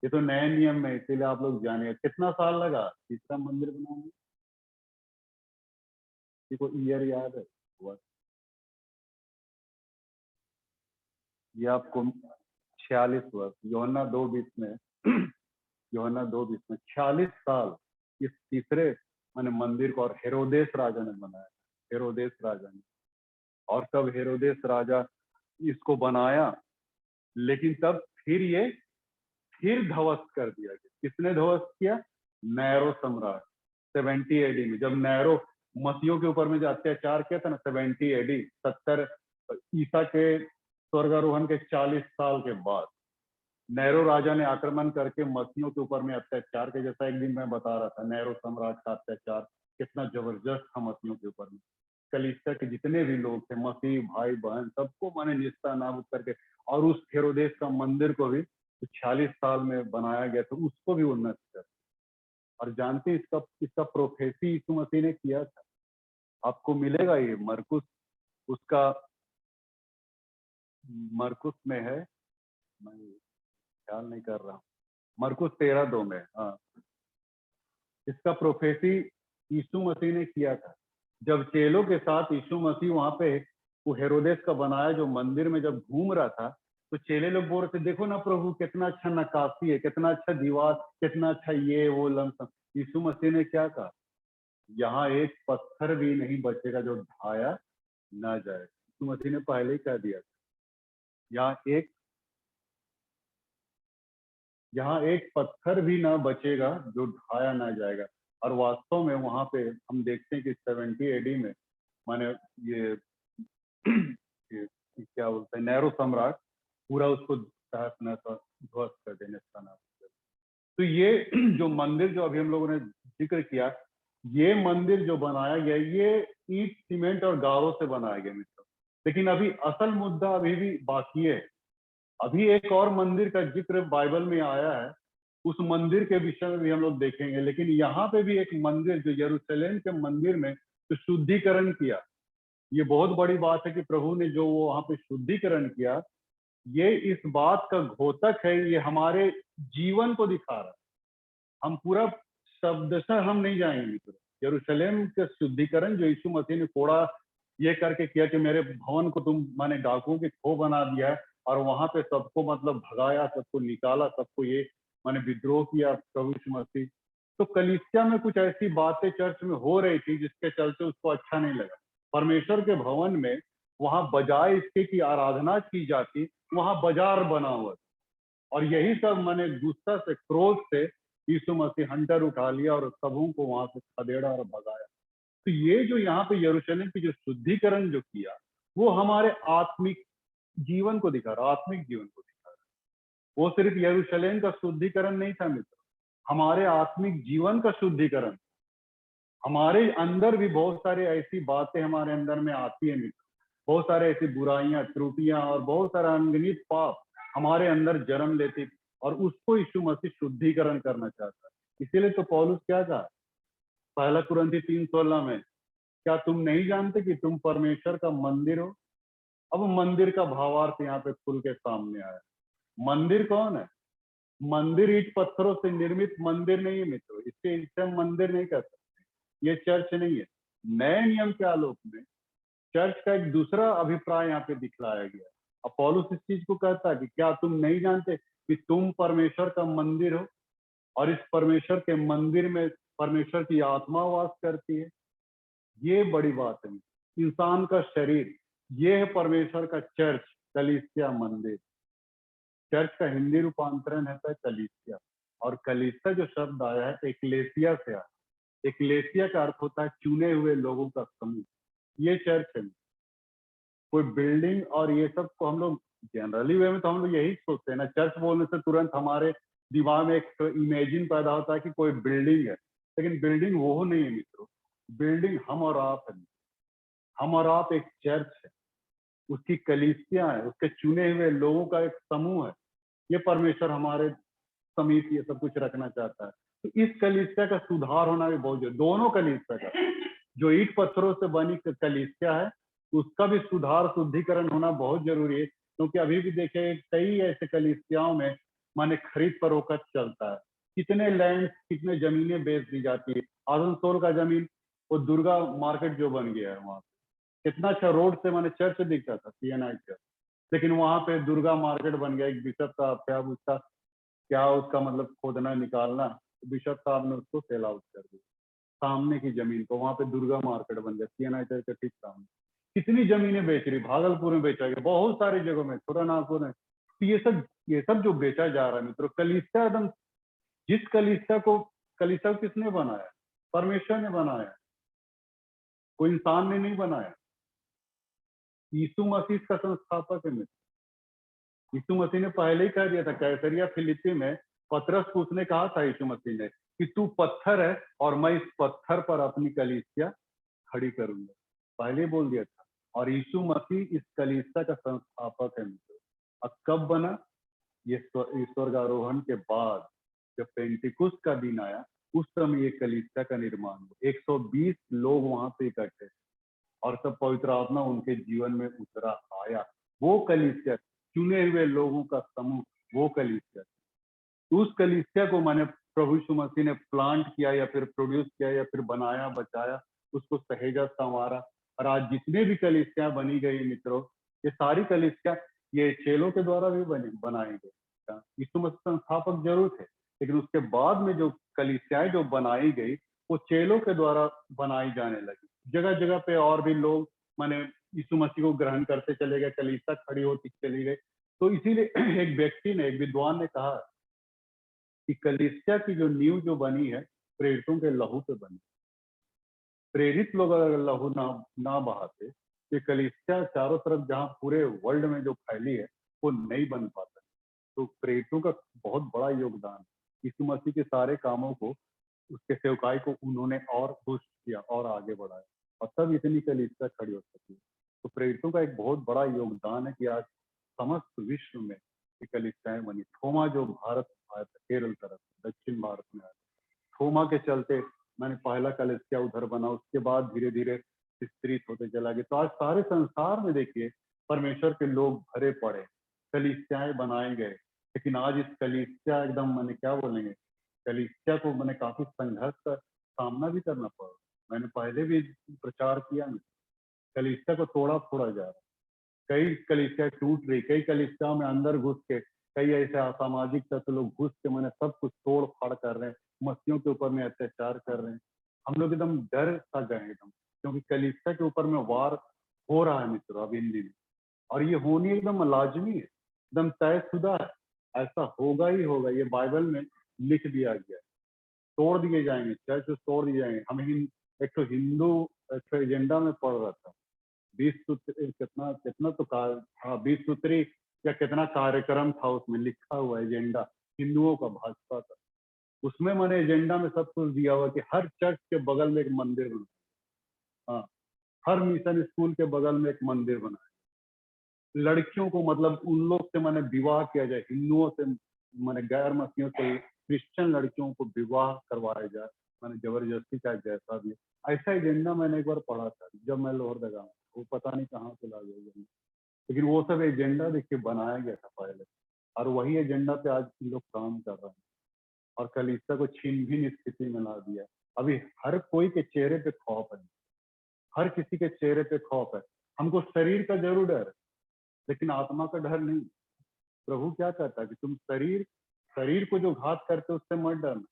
ये तो नए नियम में, इसीलिए आप लोग जानिए कितना साल लगा तीसरा मंदिर बनाने? किसी को ईयर याद है? ये आपको 46 वर्ष, यूहन्ना 2:20 में, यूहन्ना 2:20 में 46 साल इस तीसरे माने मंदिर को और हेरोदेस राजा ने बनाया। हेरोदेस राजा ने, और तब हेरोदेस राजा इसको बनाया, लेकिन तब फिर ये फिर ध्वस्त कर दिया गया। किसने ध्वस्त किया? नैरो सम्राट 70 एडी में, जब नैरो मसीहों के ऊपर में जो अत्याचार किया था ना, 70 एडी, 70 ईसा के स्वर्गारोहण के 40 साल के बाद नेरो राजा ने आक्रमण करके मसीहों के ऊपर में अत्याचार के, जैसा एक दिन मैं बता रहा था, नेरो सम्राट का अत्याचार कितना जबरदस्त था मसीहों के ऊपर में। कलीसिया के जितने भी लोग थे, मसीह भाई बहन, सबको माने निस्ता नाबूद करके, और उस हेरोदेस का मंदिर को भी 46 साल में बनाया गया था, उसको भी उन्नत कर। और जानते इसका प्रोफेसी यीशु मसीह ने किया था। आपको मिलेगा ये मरकुस, उसका मरकुस में है, मैं ख्याल नहीं कर रहा हूँ, मरकुस 13:2 में। हाँ, इसका प्रोफेसी यीशु मसीह ने किया था। जब चेलों के साथ यीशु मसीह वहां पे वो हेरोदेस का बनाया जो मंदिर में जब घूम रहा था, तो चेले लोग बोल रहे थे, देखो ना प्रभु कितना अच्छा नक्काशी है, कितना अच्छा दीवार, कितना अच्छा ये वो लमसम। यीशु मसीह ने क्या कहा, यहाँ एक पत्थर भी नहीं बचेगा जो ढाया ना जाए। यीशु मसीह ने पहले ही कह दिया था, यहाँ एक पत्थर भी ना बचेगा जो ढाया ना जाएगा। और वास्तव में वहां पे हम देखते हैं कि 70 AD में माने ये, ये क्या बोलते हैं, नेरो सम्राट पूरा उसको तहस नहस ध्वस्त कर देने का नाम। तो ये जो मंदिर जो अभी हम लोगों ने जिक्र किया, ये मंदिर जो बनाया गया, ये ईंट सीमेंट और गारों से बनाया गया मित्रों। लेकिन अभी असल मुद्दा अभी भी बाकी है। अभी एक और मंदिर का जिक्र बाइबल में आया है, उस मंदिर के विषय में भी हम लोग देखेंगे। लेकिन यहाँ पे भी एक मंदिर जो यरूशलेम के मंदिर में तो शुद्धिकरण किया, ये बहुत बड़ी बात है कि प्रभु ने जो वो वहां पे शुद्धिकरण किया, ये इस बात का घोतक है, ये हमारे जीवन को दिखा रहा है। हम पूरा शब्दशः हम नहीं जाएंगे मित्र। यरूशलेम का शुद्धिकरण जो यीशु मसीह ने कोड़ा ये करके किया कि मेरे भवन को तुम माने डाकुओं के खो बना दिया है, और वहां पे सबको मतलब भगाया, सबको निकाला, सबको ये माने विद्रोह किया प्रभु यीशु मसीह। तो कलीसिया में कुछ ऐसी बातें चर्च में हो रही थी जिसके चलते उसको अच्छा नहीं लगा। परमेश्वर के भवन में वहां बजाय इसके की आराधना की जाती, वहां बाजार बना हुआ। और यही सब मैंने गुस्सा से, क्रोध से यीशु मसीह हंटर उठा लिया और सबों को वहां से खदेड़ा और भगाया। तो ये जो यहाँ पे यरूशलेम की जो शुद्धिकरण जो किया, वो हमारे आत्मिक जीवन को दिखा रहा, आत्मिक जीवन को दिखा रहा। वो सिर्फ यरूशलेम का शुद्धिकरण नहीं था मित्र, हमारे आत्मिक जीवन का शुद्धिकरण। हमारे अंदर भी बहुत सारी ऐसी बातें हमारे अंदर में आती है मित्र, बहुत सारे ऐसी बुराइयां, त्रुटियां और बहुत सारा अनगिनत पाप हमारे अंदर जन्म लेती, और उसको यीशु मसीह शुद्धिकरण करना चाहता है। इसीलिए तो पौलुस क्या कहा पहला कुरिन्थी 3:16 में, क्या तुम नहीं जानते कि तुम परमेश्वर का मंदिर हो। अब मंदिर का भावार्थ यहाँ पे खुल के सामने आया। मंदिर कौन है? मंदिर ईंट पत्थरों से निर्मित मंदिर नहीं है मित्रों, इसे हम मंदिर नहीं कर सकते, ये चर्च नहीं है। नए नियम के आलोक में चर्च का एक दूसरा अभिप्राय यहाँ पे दिखलाया गया। अब पौलुस इस चीज को कहता है कि क्या तुम नहीं जानते कि तुम परमेश्वर का मंदिर हो, और इस परमेश्वर के मंदिर में परमेश्वर की आत्मा वास करती है। ये बड़ी बात है। इंसान का शरीर, ये है परमेश्वर का चर्च, कलीसिया, मंदिर। चर्च का हिंदी रूपांतरण है कलीसिया, और कलीसिया जो शब्द आया है एक्लेसिया से आया। एक्लेसिया का अर्थ होता है चुने हुए लोगों का समूह। ये चर्च है। कोई बिल्डिंग और ये सब को हम लोग जनरली वे में तो हम लोग यही सोचते हैं ना, चर्च बोलने से तुरंत हमारे दिमाग में एक इमेजिन पैदा होता है कि कोई बिल्डिंग है। लेकिन बिल्डिंग वो नहीं है मित्रों, बिल्डिंग हम और आप है। हम और आप एक चर्च है, उसकी कलीसिया है, उसके चुने हुए लोगों का एक समूह है। ये परमेश्वर हमारे समीप ये सब कुछ रखना चाहता है। तो इस कलीसिया का सुधार होना भी बहुत जरूरी। दोनों कलीसिया का, जो ईंट पत्थरों से बनी कलीसिया है, उसका भी सुधार, शुद्धिकरण होना बहुत जरूरी है। क्योंकि अभी भी देखिए कई ऐसे कलीसियाओं में माने खरीद फरोख्त चलता है। कितने लैंड, कितने जमीनें बेच दी जाती है। आसनसोल का जमीन, वो दुर्गा मार्केट जो बन गया है वहां, कितना अच्छा रोड से मैंने चर्च दिखता था, CNI चर्च, लेकिन वहां पे दुर्गा मार्केट बन गया। एक बिशप साहब थे, अब उसका क्या उसका मतलब खोदना निकालना, बिशप साहब ने उसको सेल आउट कर दिया सामने की जमीन को, वहां पे दुर्गा मार्केट बन गया CNI चर्च के ठीक सामने। कितनी जमीनें बेच रही, भागलपुर में बेचा गया, बहुत सारी जगहों में, छोटा नागपुर में। तो ये सब जो बेचा जा रहा है मित्रों, कलीसिया एकदम, जिस कलीसिया को किसने बनाया? परमेश्वर ने बनाया, कोई इंसान ने नहीं बनाया। यीशु मसीह का संस्थापक है मित्र। यीशु मसीह ने पहले ही कह दिया था कैसरिया फिलिप्पी में, पतरस को उसने कहा था यीशु मसीह ने कि तू पत्थर है और मैं इस पत्थर पर अपनी कलीसिया खड़ी करूंगा, पहले ही बोल दिया था। और यीशु मसीह इस कलीसिया का संस्थापक है मित्रों। अब कब बना? ये स्वर्गारोहण के बाद, जब पेंटिकुस्त का दिन आया, उस समय ये कलीसिया का निर्माण हुआ। 120 लोग वहां पे इकट्ठे और सब पवित्र आत्मा उनके जीवन में उतरा आया। वो कलीसिया, चुने हुए लोगों का समूह, वो कलीसिया। उस कलीसिया को मैंने प्रभु यीशु मसीह ने प्लांट किया या फिर प्रोड्यूस किया या फिर बनाया, बचाया, उसको सहेजा, संवारा। और आज जितने भी कलीसिया बनी गई मित्रों, ये सारी कलीसिया ये चेलों के द्वारा भी बनाई गई। यीशु मसीह संस्थापक जरूर थे, लेकिन उसके बाद में जो कलीसियाएं जो बनाई गई वो चेलों के द्वारा बनाई जाने लगी। जगह जगह पे और भी लोग माने यीशु मसीह को ग्रहण करते चले गए, कलीसिया खड़ी होती चली गई। तो इसीलिए एक व्यक्ति ने, एक विद्वान ने कहा कि कलीसिया की जो नींव जो बनी है प्रेरितों के लहू पे बनी। प्रेरित लोग अगर लहू ना बहाते, ये कलीसिया चारों तरफ जहां पूरे वर्ल्ड में जो फैली है वो नहीं बन पाता। तो प्रेरितों का बहुत बड़ा योगदान है। यीशु मसीह के सारे कामों को, उसके सेवकाई को उन्होंने और पुष्ट किया और आगे बढ़ाया, और तब इतनी कलीसिया खड़ी हो सकी। तो प्रेरितों का एक बहुत बड़ा योगदान है कि आज समस्त विश्व में ये कलीसियाएं बनी। थोमा जो भारत आया था, केरल तरफ, दक्षिण भारत में आया, थोमा के चलते मैंने पहला कलीसिया उधर बना, उसके बाद धीरे धीरे विस्तृत होते चला गया। तो आज सारे संसार में देखिए परमेश्वर के लोग भरे पड़े, कलीसियाएं बनाए गए। लेकिन आज इस कलीसिया एकदम मैंने क्या बोलेंगे, कलीसिया को मैंने काफी संघर्ष का सामना भी करना पड़ा। मैंने पहले भी प्रचार किया, कलीसिया को तोड़ा फोड़ा जा रहा है, कई कलीसिया टूट रही, कई कलीसियाओं में अंदर घुस के कई ऐसे असामाजिक तत्व लोग घुस के मैंने सब कुछ तोड़ फाड़ कर रहे हैं, मसीहों के ऊपर में अत्याचार कर रहे हैं। हम लोग एकदम डर सा गए एकदम, क्योंकि कलीसिया के ऊपर में वार हो रहा है मित्रों अब इन दिनों, और ये होनी एकदम लाजमी है, एकदम तयशुदा है, ऐसा होगा ही होगा। ये बाइबल में लिख दिया गया है। तोड़ दिए जाएंगे, चर्च तोड़ दिए जाएंगे। हमें एक तो हिंदू एक एजेंडा में पढ़ रहा था, 20 सूत्री कितना कितना तो हाँ 20 सूत्री या कितना कार्यक्रम था, उसमें लिखा हुआ एजेंडा हिंदुओं का, भाजपा का। उसमें मैंने एजेंडा में सब कुछ दिया हुआ कि हर चर्च के बगल में एक मंदिर बना, हाँ, हर मिशन स्कूल के बगल में एक मंदिर बना, लड़कियों को मतलब उन लोग से मैंने विवाह किया जाए, हिंदुओं से मैंने गैर मसीहों से क्रिश्चियन लड़कियों को विवाह करवाया जाए, मैंने जबरदस्ती का जैसा भी ऐसा एजेंडा मैंने एक बार पढ़ा था जब मैं लोहरदगा में, वो पता नहीं कहाँ से ला गया, लेकिन वो सब एजेंडा देखिए बनाया गया था पहले, और वही एजेंडा पे आज लोग काम कर रहे हैं और कलीसिया को छीन भिन स्थिति में ला दिया। अभी हर कोई के चेहरे पे खौफ है, हर किसी के चेहरे पे खौफ है। हमको शरीर का जरूर डर है, लेकिन आत्मा का डर नहीं। प्रभु क्या कहता है कि तुम शरीर को जो घात करते उससे मत डरना,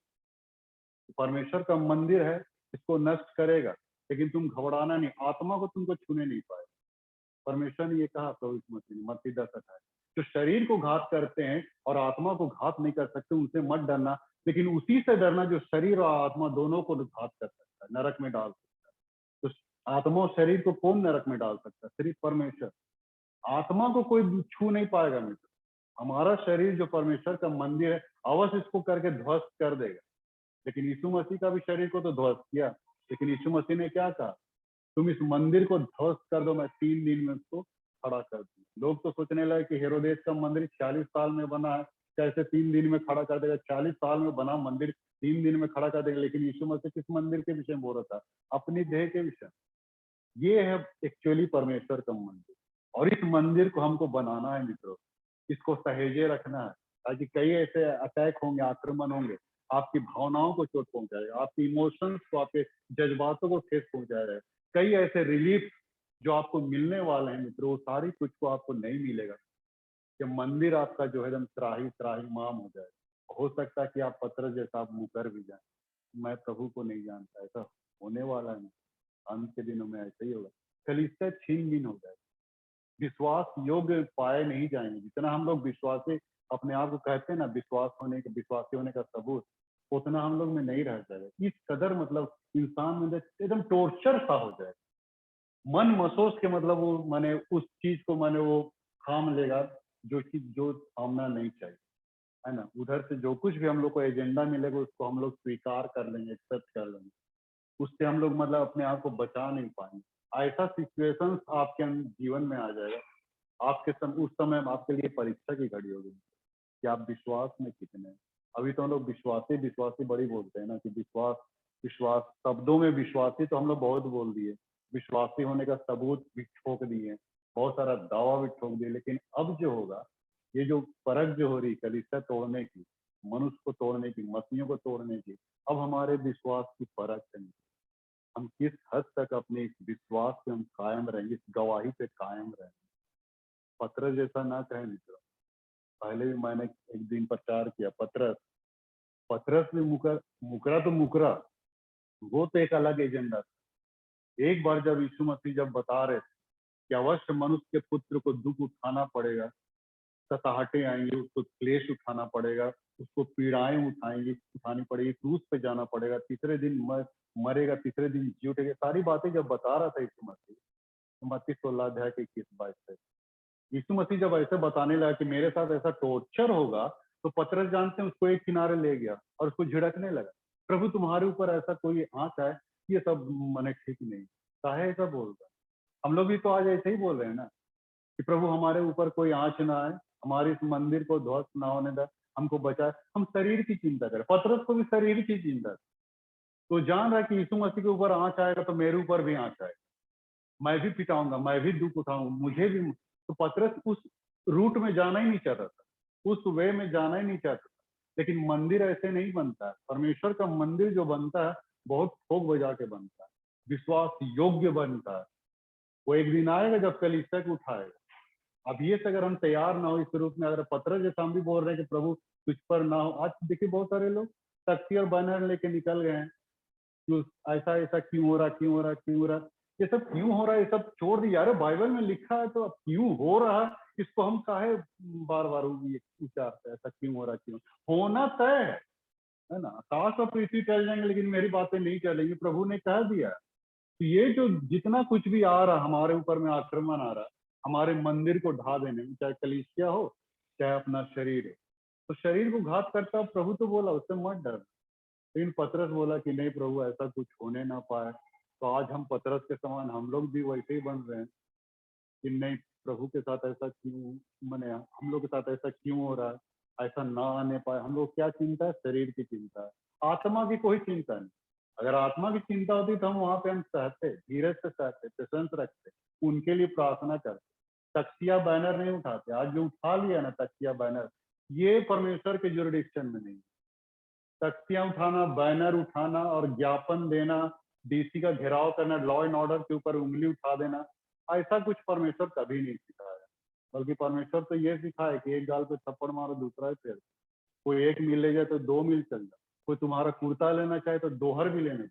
परमेश्वर का मंदिर है, इसको नष्ट करेगा, लेकिन तुम घबराना नहीं, आत्मा को तुमको छूने नहीं पाएगा। परमेश्वर ने ये कहा प्रभु यीशु मसीह ने मत्ती 10:28, जो शरीर को घात करते हैं और आत्मा को घात नहीं कर सकते उनसे मत डरना, लेकिन उसी से डरना जो शरीर और आत्मा दोनों को घात कर सकता है, नरक में डाल सकता है। तो आत्मा और शरीर को कौन नरक में डाल सकता है? सिर्फ परमेश्वर। आत्मा को कोई छू नहीं पाएगा मित्र। हमारा शरीर जो परमेश्वर का मंदिर है, अवश्य इसको करके ध्वस्त कर देगा, लेकिन यीशु मसीह का भी शरीर को तो ध्वस्त किया, लेकिन यीशु मसीह ने क्या कहा? तुम इस मंदिर को ध्वस्त कर दो, मैं 3 दिन में उसको खड़ा कर दूं। लोग तो सोचने लगे कि हेरोदेस का मंदिर 40 साल में बना है, कैसे 3 दिन में खड़ा कर देगा? 40 साल में बना मंदिर 3 दिन में खड़ा कर देगा। लेकिन यीशु मसीह किस मंदिर के विषय में बोल रहा था? अपनी देह के विषय। ये है एक्चुअली परमेश्वर का मंदिर, और इस मंदिर को हमको बनाना है मित्रों, इसको सहेजे रखना है, ताकि कई ऐसे अटैक होंगे, आक्रमण होंगे, आपकी भावनाओं को चोट पहुंचाएगा, आपकी इमोशंस को, आपके जज्बातों को ठेस पहुंचाएगा। कई ऐसे रिलीफ जो आपको मिलने वाले हैं मित्रों, वो सारी कुछ को आपको नहीं मिलेगा कि मंदिर आपका जो है एकदम त्राही त्राहीमाम हो जाए। हो सकता है कि आप पत्र जैसा आप मुकर भी जाए, मैं प्रभु को नहीं जानता, ऐसा होने वाला है। अंत के दिनों में ऐसा ही होगा, कलीसिया छीन बीन हो जाए, विश्वास योग्य पाए नहीं जाएंगे। जितना हम लोग विश्वासी अपने आप को कहते हैं ना, विश्वासी होने का सबूत, उतना हम लोग में नहीं रह जाएगा। इस कदर मतलब इंसान में एकदम टॉर्चर सा हो जाए, मन महसूस के मतलब वो माने उस चीज को माने वो थाम लेगा, जो सामना नहीं चाहिए, है ना। उधर से जो कुछ भी हम लोग को एजेंडा मिलेगा उसको हम लोग स्वीकार कर लेंगे, एक्सेप्ट कर लेंगे, उससे हम लोग मतलब अपने आप को बचा नहीं पाएंगे। ऐसा सिचुएशंस आपके जीवन में आ जाएगा, उस समय आपके लिए परीक्षा की घड़ी होगी कि आप विश्वास में कितने हैं। अभी तो हम लोग विश्वासी विश्वासी बड़ी बोलते हैं ना, कि विश्वास विश्वास, शब्दों में विश्वासी तो हम लोग बहुत बोल दिए, विश्वासी होने का सबूत भी ठोक दिए, बहुत सारा दावा भी ठोक दिए। लेकिन अब जो होगा, ये जो परख जो हो रही कलीसिया तोड़ने की, मनुष्य को तोड़ने की, मसीहों को तोड़ने की, अब हमारे विश्वास की परख करनी, हम किस हद तक अपने इस विश्वास पे हम कायम रहेंगे, इस गवाही पे कायम रहेंगे। पत्रस जैसा ना कहे मित्रों, पहले भी मैंने एक दिन प्रचार किया, पत्रस भी मुकरा तो मुकरा, वो तो एक अलग एजेंडा था। एक बार जब यीशु मसीह जब बता रहे थे कि अवश्य मनुष्य के पुत्र को दुख उठाना पड़ेगा, सताहटें आएंगी, उसको क्लेश उठाना पड़ेगा, उसको पीड़ाएं उठानी पड़ेगी, क्रूस पे जाना पड़ेगा, तीसरे दिन मरेगा, तीसरे दिन जी उठेगा, सारी बातें जब बता रहा था यीशु मसीह, मत्ती 16 अध्याय के 21-22 से, यीशु मसीह जब ऐसे बताने लगा कि मेरे साथ ऐसा टॉर्चर होगा, तो पतरस जानते हैं उसको एक किनारे ले गया और उसको झिड़कने लगा, प्रभु तुम्हारे ऊपर ऐसा कोई आंच आए, ये सब मने ठीक नहीं, काहे ऐसा बोल रहा है। हम लोग भी तो आज ऐसे ही बोल रहे हैं ना, कि प्रभु हमारे ऊपर कोई आंच ना आए, हमारे इस मंदिर को ध्वस्त ना होने दे, हमको बचाए। हम शरीर की चिंता करें, पतरस को भी शरीर की चिंता, तो जान रहा है कि यीशु मसीह के ऊपर आंच आएगा तो मेरे ऊपर भी आंच आएगा, मैं भी पिटाऊंगा, मैं भी दुख उठाऊंगा, मुझे भी। तो पतरस उस रूट में जाना ही नहीं चाहता था, उस वे में जाना ही नहीं चाहता था। लेकिन मंदिर ऐसे नहीं बनता है, परमेश्वर का मंदिर जो बनता है बहुत ठोक बजा के बनता है, विश्वास योग्य बनता है। वो एक दिन आएगा जब कलीसिया को उठाएगा। अब ये से अगर हम तैयार ना हो इस रूप में, अगर पत्र जैसा हम भी बोल रहे हैं कि प्रभु तुझ पर ना हो, आज देखिए बहुत सारे लोग तख्ती और बैनर लेके निकल गए हैं, कि ऐसा ऐसा क्यों हो रहा, क्यों हो रहा, क्यों हो रहा, ये सब क्यों हो रहा है, ये सब छोड़ दिया। अरे बाइबल में लिखा है तो अब क्यों हो रहा है, इसको हम काहे बार बार विचारते हैं, ऐसा क्यों हो रहा, क्यों होना तय है ना। आकाश और पृथ्वी चल जाएंगे लेकिन मेरी बातें नहीं चलेंगी, प्रभु ने कह दिया। तो ये जो जितना कुछ भी आ रहा हमारे ऊपर में आक्रमण आ रहा है, हमारे मंदिर को ढा देने में, चाहे कलीसिया हो चाहे अपना शरीर हो, तो शरीर को घात करता, प्रभु तो बोला उससे मत डर। लेकिन पतरस बोला कि नहीं प्रभु ऐसा कुछ होने ना पाए। तो आज हम पतरस के समान हम लोग भी वैसे ही बन रहे हैं कि नहीं, प्रभु के साथ ऐसा क्यों, मैंने हम लोग के साथ ऐसा क्यों हो रहा है, ऐसा ना आने पाए। हम लोग क्या चिंता है, शरीर की चिंता है, आत्मा की कोई चिंता नहीं। अगर आत्मा की चिंता होती तो हम वहां पे हम सहते, धीरज से सहते, पेशेंस रखते, उनके लिए प्रार्थना करते, तख्तिया बैनर नहीं उठाते। आज जो उठा लिया ना तख्तिया बैनर, ये परमेश्वर के जुरिडिक्शन में नहीं। तख्तियां उठाना, बैनर उठाना और ज्ञापन देना, डीसी का घेराव करना, लॉ एंड ऑर्डर के ऊपर उंगली उठा देना, ऐसा कुछ परमेश्वर कभी नहीं सिखाया। बल्कि परमेश्वर तो ये सिखाए कि एक गाल पे थप्पड़ मारो दूसरा ही फेर, कोई एक मील ले जाए तो 2 मील चल जाए, कोई तुम्हारा कुर्ता लेना चाहे तो दोहर भी लेने दो।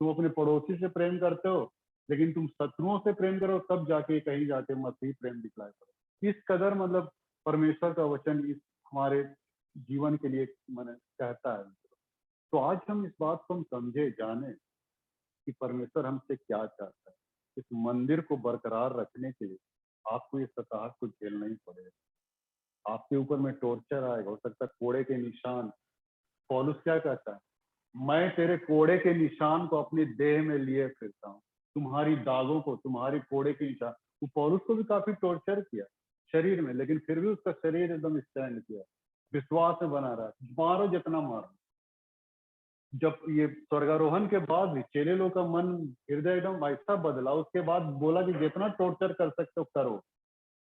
तुम अपने पड़ोसी से प्रेम करते हो लेकिन तुम शत्रुओं से प्रेम करो, तब जाके कहीं जाके मसीह प्रेम दिखलाए करो। इस कदर मतलब परमेश्वर का वचन इस हमारे जीवन के लिए मैंने कहता है। तो आज हम इस बात को हम समझे, जाने कि परमेश्वर हमसे क्या चाहता है। इस मंदिर को बरकरार रखने के लिए आपको ये सताहट को झेलना ही पड़ेगा। आपके ऊपर में टॉर्चर आएगा, हो सकता है कोड़े के निशान। पौलुस क्या कहता है, मैं तेरे कोड़े के निशान को अपनी देह में लिए फिरता हूँ, तुम्हारी दागों को, तुम्हारी कोड़े के निशान। वो पौलुस को भी काफी टॉर्चर किया शरीर में, लेकिन फिर भी उसका शरीर एकदम स्टैंड किया, विश्वास में बना रहा, मारो जितना मारो। जब ये स्वर्गारोहण के बाद भी चेले लोग का मन, हृदय एकदम ऐसा बदला, उसके बाद बोला कि जितना टॉर्चर कर सकते हो करो,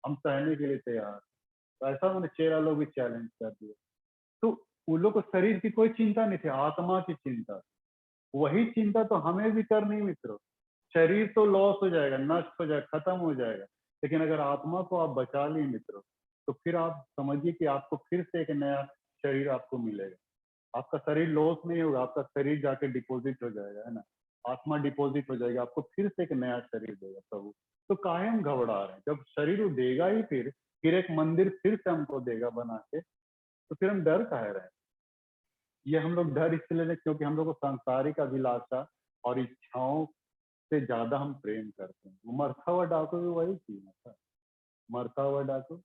हम सहने के लिए तैयार। तो ऐसा मैंने चेला लोग भी चैलेंज कर दिया। तो उन लोग को शरीर की कोई चिंता नहीं थी, आत्मा की चिंता। वही चिंता तो हमें भी करनी मित्रों। शरीर तो लॉस हो जाएगा, नष्ट हो जाएगा, खत्म हो जाएगा, लेकिन अगर आत्मा को आप बचा लिए मित्रों, तो फिर आप समझिए कि आपको फिर से एक नया शरीर आपको मिलेगा। आपका शरीर लॉस नहीं होगा, आपका शरीर जाके डिपॉजिट हो जाएगा, है ना। आत्मा डिपॉजिट हो जाएगी, आपको फिर से एक नया शरीर देगा प्रभु। तो काहे हम घबरा रहे हैं, जब शरीर वो देगा ही, फिर एक मंदिर फिर से हमको देगा बना के, तो फिर हम डर काहे रहे हैं। ये हम लोग डर इसलिए नहीं क्योंकि हम लोग को सांसारिक अभिलाषा और इच्छाओं से ज्यादा हम प्रेम करते हैं। वो मरता हुआ डाकू भी वही चीज है, मरता हुआ डाकू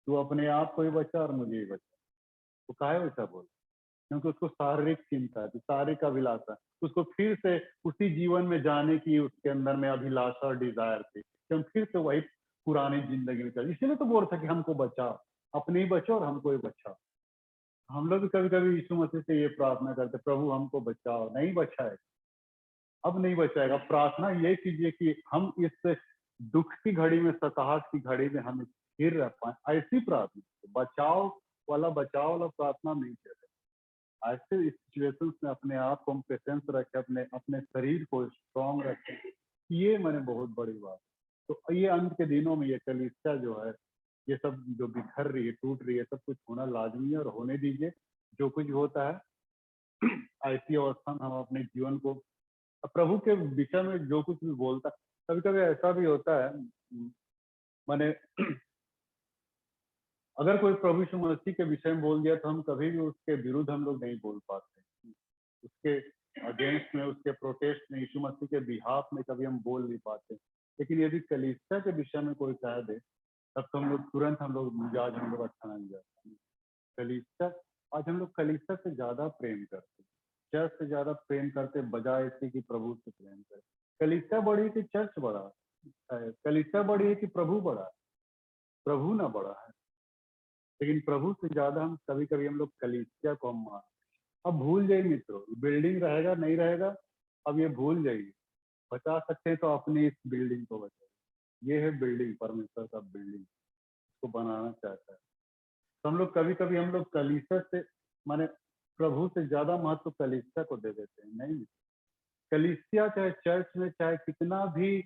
तू अपने आप को ही बचा और मुझे ही बचा। वो काहे वैसा बोल? क्योंकि उसको शारीरिक चिंता थी, शारीरिक अभिलाषा, उसको फिर से उसी जीवन में जाने की उसके अंदर में अभिलाषा और डिजायर थी कि हम फिर से वही पुरानी जिंदगी में चले। इसीलिए तो बोल था कि हमको बचा, अपने ही बचो और हमको ही बचा। हम लोग भी कभी कभी यीशु मसीह से ये प्रार्थना करते, प्रभु हमको बचाओ, नहीं बचाए, अब नहीं बचाएगा। प्रार्थना ये कीजिए कि हम इस दुख की घड़ी में, सताहट की घड़ी में हम स्थिर रह पाए। ऐसी प्रार्थना, बचाव वाला प्रार्थना नहीं कर। ऐसे सिचुएशंस में अपने आप को हम पेशेंस रखें, अपने अपने शरीर को स्ट्रांग रखें, ये मैंने बहुत बड़ी बात। तो ये अंत के दिनों में ये कलीसिया जो है, ये सब जो बिखर रही है, टूट रही है, सब कुछ होना लाजमी है और होने दीजिए। जो कुछ होता है ऐसी अवस्था में हम अपने जीवन को प्रभु के विषय में जो कुछ भी बोलता, कभी कभी ऐसा भी होता है, मैंने अगर कोई प्रभु यीशु मसीह के विषय में बोल दिया तो हम कभी भी उसके विरुद्ध हम लोग नहीं बोल पाते, उसके अगेंस्ट में, उसके प्रोटेस्ट में, यीशु मसीह के बिहाफ में कभी हम बोल नहीं पाते। लेकिन यदि कलीसिया के विषय में कोई कह दे तब तो हम लोग तुरंत मिजाज हम लोग अच्छा नहीं जाता। कलीसिया, आज हम लोग कलीसिया से ज्यादा प्रेम करते, चर्च से ज्यादा प्रेम करते, बजाय इसके कि प्रभु से प्रेम करें। कलीसिया बड़ी है कि चर्च बड़ा है? कलीसिया बड़ी है कि प्रभु बड़ा है? प्रभु ना बड़ा है, लेकिन प्रभु से ज्यादा हम कभी कभी हम लोग कलीसिया को हम मान। अब भूल जाइए मित्रों, बिल्डिंग रहेगा नहीं रहेगा, अब ये भूल जाइए। बचा सकते हैं तो अपनी इस बिल्डिंग को बचाइए। ये है बिल्डिंग, परमेश्वर का बिल्डिंग, इसको बनाना चाहता है। तो हम लोग कभी कभी हम लोग कलीसिया से, माने प्रभु से ज्यादा महत्व कलीसिया को दे देते हैं। नहीं, कलीसिया चाहे चर्च में चाहे कितना भी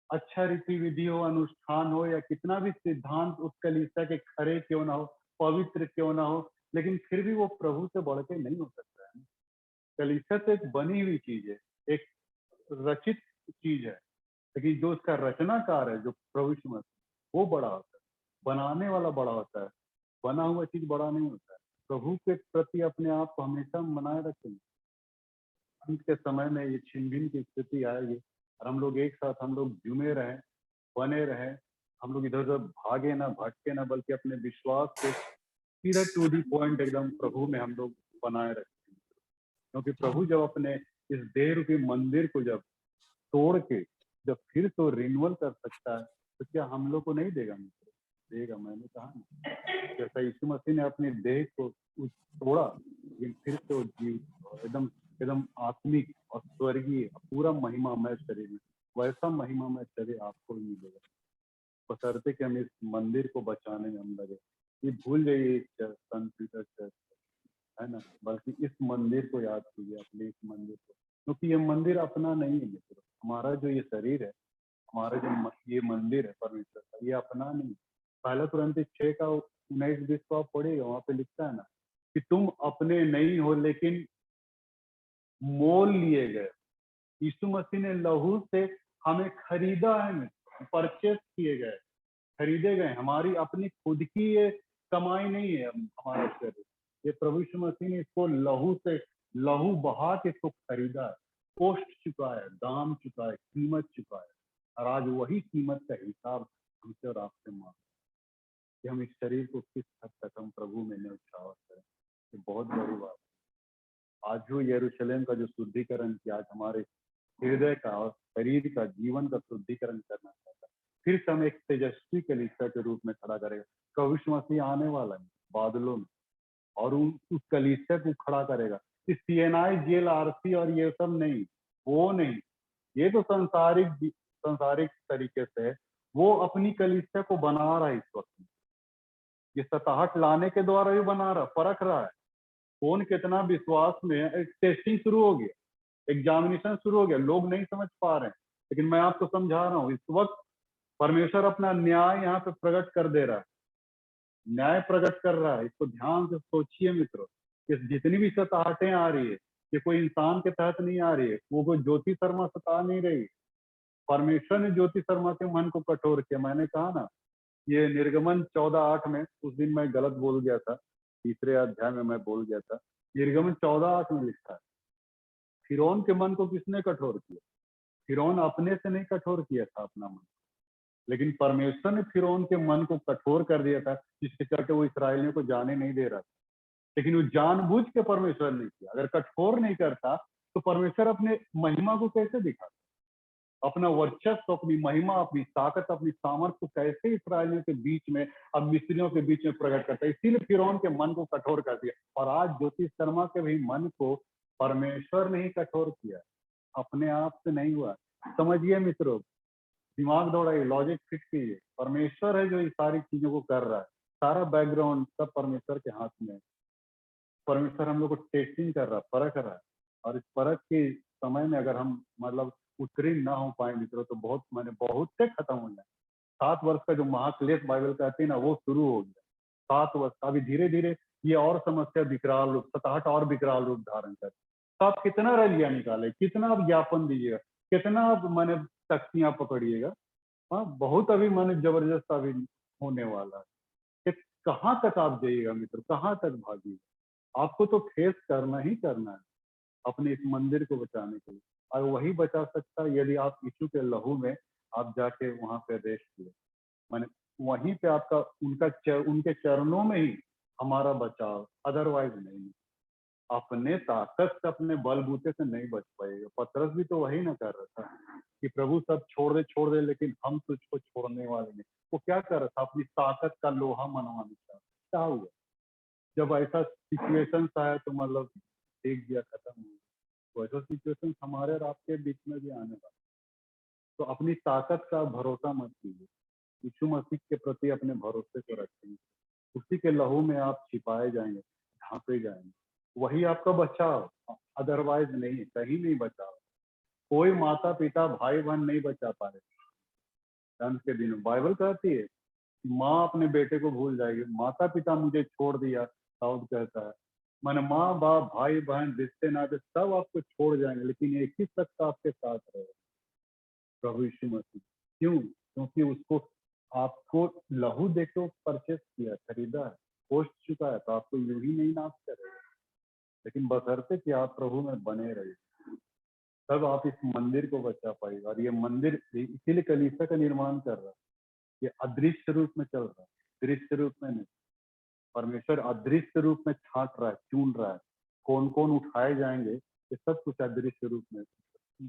अच्छा रीति विधि हो, अनुष्ठान हो, या कितना भी सिद्धांत उस कलीसिया के खरे क्यों ना हो, पवित्र क्यों ना हो, लेकिन फिर भी वो प्रभु से बढ़ के नहीं हो सकता है। कलीसिया तो एक बनी हुई चीज है, एक रचित चीज है, लेकिन जो उसका रचनाकार है, जो प्रभु यीशु मसीह, वो बड़ा होता है। बनाने वाला बड़ा होता है, बना हुआ चीज बड़ा नहीं होता है। प्रभु के प्रति अपने आप को हमेशा बनाए रखेंगे। अंत के समय में ये छिन-भिन की स्थिति आएगी और हम लोग एक साथ हम लोग जुमे रहें, बने रहें, हम लोग इधर उधर भागे ना, भटके ना, बल्कि अपने विश्वास को सीधा टू दी पॉइंट एकदम प्रभु में हम लोग बनाए रखें। क्योंकि प्रभु जब अपने इस देह रूपी मंदिर को जब तोड़ के जब फिर तो रिन्यूअल कर सकता है, तो क्या हम लोग को नहीं देगा मित्र? देगा। मैंने कहा ना, जैसा यीशु मसीह ने अपने देह को तोड़ा, लेकिन फिर से वो जीव एकदम एकदम आत्मिक और स्वर्गीय पूरा महिमामय शरीर में, वैसा महिमामय शरीर आपको भी मिलेगा, बशर्ते कि हम इस मंदिर को बचाने में हम लगे। ये भूल जाइए संत पीटर चर्च, है ना, बल्कि इस मंदिर को याद कीजिए, अपने इस मंदिर को, क्योंकि ये मंदिर अपना नहीं है मित्रों। हमारा जो ये शरीर है, हमारा जो ये मंदिर है परमेश्वर का, ये अपना नहीं। पहला कुरिन्थी 6:19-20 को आप पढ़िएगा, वहां पे लिखता है ना कि तुम अपने नहीं हो लेकिन मोल लिए गए। यीशु मसीह ने लहू से हमें खरीदा है, परचेस किए गए, खरीदे गए। हमारी अपनी खुद की ये कमाई नहीं है हमारा शरीर, ये प्रभु यीशु मसीह ने इसको लहू बहा के इसको खरीदा है, कॉस्ट चुका है, दाम चुका है, कीमत चुका है। और आज वही कीमत का हिसाब हमसे और आपसे मांग कि हम इस शरीर को किस हद तक हम प्रभु में न्यौछावर करें। ये बहुत बड़ी बात है। आज जो यरूशलेम का जो शुद्धिकरण किया, आज हमारे हृदय का और शरीर का, जीवन का शुद्धिकरण करना चाहता है। फिर से हम एक तेजस्वी कलीसिया के रूप में खड़ा करेगा। प्रभु यीशु मसीह आने वाला है बादलों में, और उस कलीसिया को खड़ा करेगा। इस CNI GLRC और ये सब नहीं, वो नहीं, ये तो सांसारिक तरीके से वो अपनी कलीसिया को बना रहा है इस वक्त। ये सताहट लाने के द्वारा भी बना रहा, परख रहा है कौन कितना विश्वास में है। एक टेस्टिंग शुरू हो गया, एग्जामिनेशन शुरू हो गया। लोग नहीं समझ पा रहे हैं, लेकिन मैं आपको समझा रहा हूँ, इस वक्त परमेश्वर अपना न्याय यहाँ पे प्रकट कर दे रहा है, न्याय प्रकट कर रहा है। इसको ध्यान से सोचिए मित्रों, कि जितनी भी सताहटें आ रही है, ये कोई इंसान के तहत नहीं आ रही है। वो कोई ज्योति शर्मा सता नहीं रही, परमेश्वर ने ज्योति शर्मा के मन को कठोर किया। मैंने कहा ना, ये निर्गमन 14:8 में, उस दिन मैं गलत बोल गया था, 3रे अध्याय में मैं बोल गया था। निर्गमन 14:8 में लिखा है, फिरौन के मन को किसने कठोर किया? फिरौन अपने से नहीं कठोर किया था अपना मन, लेकिन परमेश्वर ने फिरौन के मन को कठोर कर दिया था, जिसके चलते वो इसराइलियों को जाने नहीं दे रहा था। लेकिन वो जानबूझ के परमेश्वर ने किया। अगर कठोर नहीं करता तो परमेश्वर अपने महिमा को कैसे दिखाता, अपना वर्चस्व, अपनी महिमा, अपनी ताकत, अपनी सामर्थ्य को कैसे इसराइलियों के बीच में, अब मिस्रियों के बीच में प्रकट करता है। इसीलिए फिरौन के मन को कठोर कर दिया। और आज ज्योतिष शर्मा के भी मन को परमेश्वर ने ही कठोर किया, अपने आप से नहीं हुआ। समझिए मित्रों, दिमाग दौड़ाइए, लॉजिक फिट कीजिए। परमेश्वर है जो ये सारी चीजों को कर रहा है। सारा बैकग्राउंड सब परमेश्वर के हाथ में है। परमेश्वर हम लोग को टेस्टिंग कर रहा है, परख रहा है। और इस परख के समय में अगर हम मतलब उत्तीर्ण ना हो पाए मित्रों, तो बहुत से खत्म हो जाए। 7 वर्ष का जो महाक्लेश बाइबल कहती है ना, वो शुरू हो गया। 7 वर्ष अभी धीरे धीरे ये और समस्या विकराल रूप, 7-8 और विकराल रूप धारण कर। तो आप कितना रलिया निकाले, कितना आप ज्ञापन दीजिएगा, कितना आप मैंने तख्तियां पकड़िएगा। हाँ, बहुत अभी मैंने जबरदस्त अभी होने वाला है कि कहाँ तक आप जाइएगा मित्र, कहाँ तक भागिएगा। आपको तो फेस करना ही करना है अपने इस मंदिर को बचाने के लिए। और वही बचा सकता है यदि आप यीशु के लहू में आप जाके वहां पे रेस्ट किए, माने वहीं पे आपका उनके चरणों में ही हमारा बचाव, अदरवाइज नहीं। अपने ताकत से, अपने बलबूते से नहीं बच पाएगा। पतरस भी तो वही ना कर रहा था कि प्रभु सब छोड़ दे लेकिन हम तुझको छोड़ने वाले नहीं। वो क्या कर रहा था, अपनी ताकत का लोहा मनवाना चाहता। क्या हुआ जब ऐसा सिचुएशन आया तो मतलब एक दिया खत्म हो गया। वैसा सिचुएशन हमारे और आपके बीच में भी आने वाला। तो अपनी ताकत का भरोसा मत कीजिए, यीशु मसीह के प्रति अपने भरोसे को रखेंगे। उसी के लहू में आप छिपाए जाएंगे, ढांपे जाएंगे। वही आपका बचाव, अदरवाइज नहीं, कहीं नहीं बचाव। कोई माता पिता भाई बहन नहीं बचा पाए। अंत के दिनों बाइबल कहती है कि माँ अपने बेटे को भूल जाएगी, माता पिता मुझे छोड़ दिया, दाऊद कहता है। माने माँ बाप भाई बहन रिश्ते नाते सब आपको छोड़ जाएंगे, लेकिन एक ही शख्स आपके साथ रहेगा, प्रभु यीशु मसीह। क्यों? क्योंकि उसको आपको लहू देके परचेस किया, खरीदा है, पोस्ट चुका है। तो आपको यूं ही नहीं नाश करेगा, लेकिन बशर्ते कि आप प्रभु में बने रहे, तब आप इस मंदिर को बचा पाएगा। और ये मंदिर इसीलिए कलीसिया का निर्माण कर रहा है। ये अदृश्य रूप में चल रहा है, दृश्य रूप में नहीं। परमेश्वर अदृश्य रूप में छांट रहा है, चुन रहा है। कौन कौन उठाए जाएंगे, ये सब कुछ अदृश्य रूप में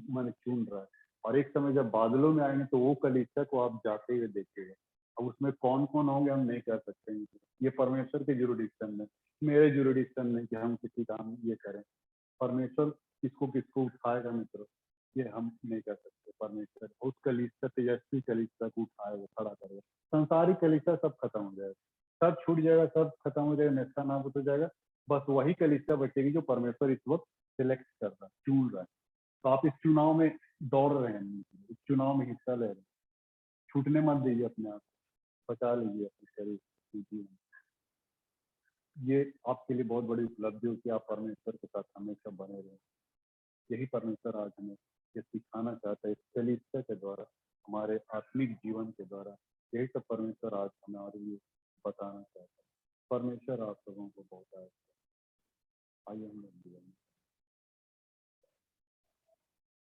मैंने चुन रहा है। और एक समय जब बादलों में आएंगे तो वो कलीसिया को आप जाते हुए देखेंगे। अब उसमें कौन कौन होंगे हम नहीं कह सकते हैं। ये परमेश्वर के जुरिडिक्शन में, मेरे जुरिडिक्शन में कि हम किसी काम ये करें। परमेश्वर किसको किसको उठाएगा मित्र, ये हम नहीं कर सकते। परमेश्वर उस कलीसिया, तेजस्वी कलीसिया को उठाएगा, खड़ा करेगा। संसारिक कलीसिया सब खत्म हो जाएगा, सब छूट जाएगा, सब खत्म हो जाएगा, नेस्ता नाबूद हो जाएगा। बस वही कलीसिया बचेगी जो परमेश्वर इस वक्त सिलेक्ट कर रहा है, चुन रहा है। तो आप इस चुनाव में दौड़ रहे हैं, इस चुनाव में हिस्सा ले रहे हैं। छूटने मत दीजिए अपने आप, बचा लीजिए अपने शरीर जीवन। ये आपके लिए बहुत बड़ी उपलब्धि हो कि आप परमेश्वर के साथ हमेशा बने रहे। यही परमेश्वर आज हमें ये सिखाना चाहता है, इस कलीसिया के द्वारा, हमारे आत्मिक जीवन के द्वारा। यही सब परमेश्वर आज हमारे लिए बताना चाहता है। परमेश्वर आप लोगों को बहुत आइए हम लोग जीवन में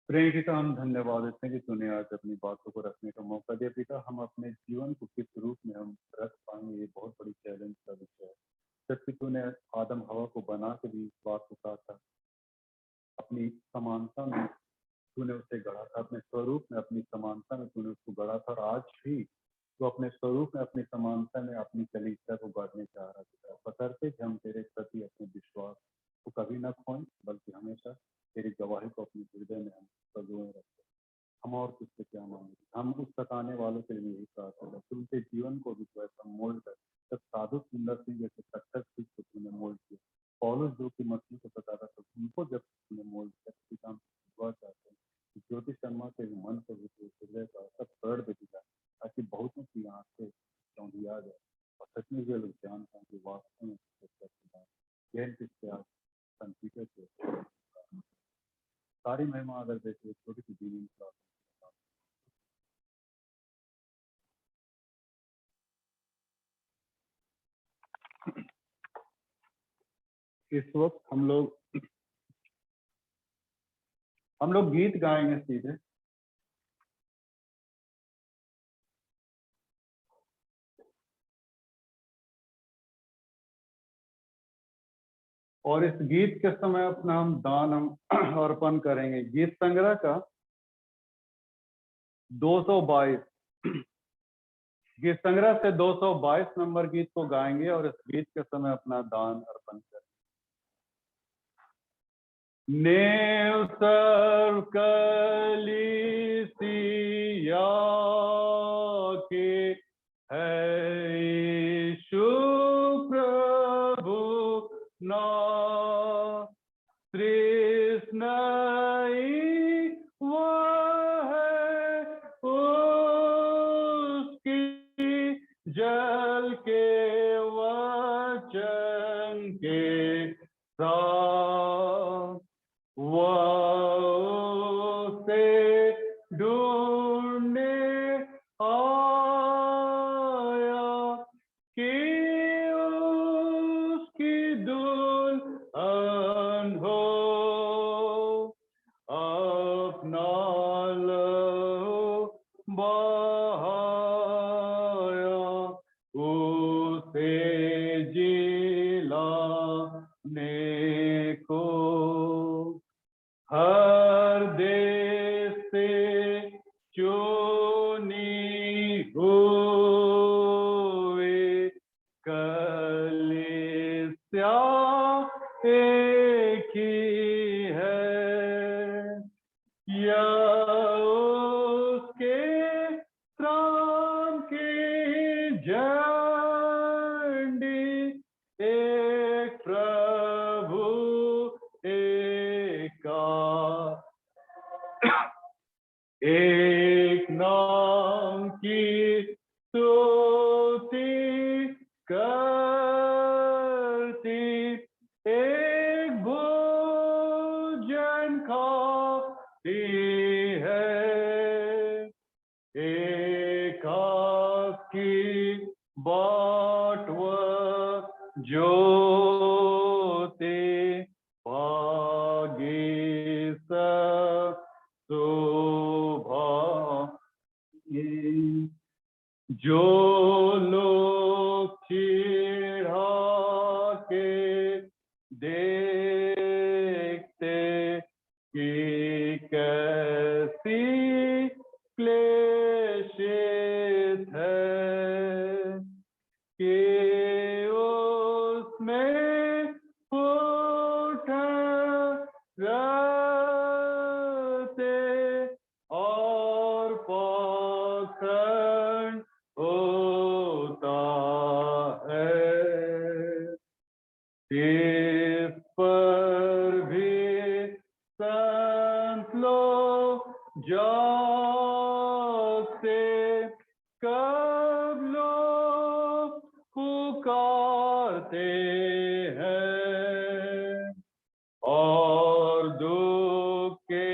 प्रेम पिता, हम धन्यवाद देते हैं कि तूने आज अपनी बातों को रखने का मौका दिया। पिता, हम अपने जीवन को किस रूप में हम रख पाएंगे, ये बहुत बड़ी चैलेंज का विषय है। जबकि तूने आदम हवा को बना के भी इस बात को कहा था, अपनी समानता में तूने उसे गढ़ा था, अपने स्वरूप में अपनी समानता में तूने उसको गढ़ा था। और आज भी तो अपने स्वरूप में अपनी समानता में अपनी कलीसिया को गढ़ने चाह रहा था। बशर्ते कि हम तेरे प्रति अपने विश्वास को कभी न खोएं, बल्कि हमेशा तेरी गवाही को अपने हृदय में हम संजोए रखें। हम और तुझसे क्या मांगे, हम उस सताने वालों के लिए यही प्रार्थना है कि उनके जीवन को भी तो ऐसा मोल्ड कर। जब साधु सुंदर सिंह जैसे कट्टर सिख को तूने मोल्ड किया, पौलुस जो कि मसीह को बताता था, उनको जब तूने मोल्ड किया, हम दुआ चाहते हैं कि ज्योति शर्मा के मन को भी हृदय का सब कर दे दिया, ताकि बहुतों की आंखें चौंधिया जाए और सच में ये लोग जान पाए कि वास्तव में यह किससे आज संपीटर से सारी महिमा अगर देखे छोटी सी दीनी इस वक्त हम लोग गीत गाएंगे सीधे। और इस गीत के समय अपना हम दान हम अर्पण करेंगे। गीत संग्रह का 222 गीत संग्रह से 222 नंबर गीत को गाएंगे और इस गीत के समय अपना दान अर्पण करेंगे। नेव सर्व कलीसिया के है यीशु प्रभु ना तृष्णाई वह है उसकी जल के वचन के साथ उसे ढूंढने आया कि उसकी दुल्हन हो अपना लहू बहाया उसे जिलाने को। हर देश से चुनी हुई कलीसिया एक ही है, यह उसके त्राण की झंडी, एक प्रभु एक नाम की स्तुति करती, एक भोजन खाती है, एक आपकी बाट वह जोते पागी सब जो लोग चिढ़ा के देखते कि कैसी क्लेशित है कि उसमें फूट रहते और पाखंड होता है, इस पर भी संत लोग जागते, कब लोग पुकारते हैं और दुख के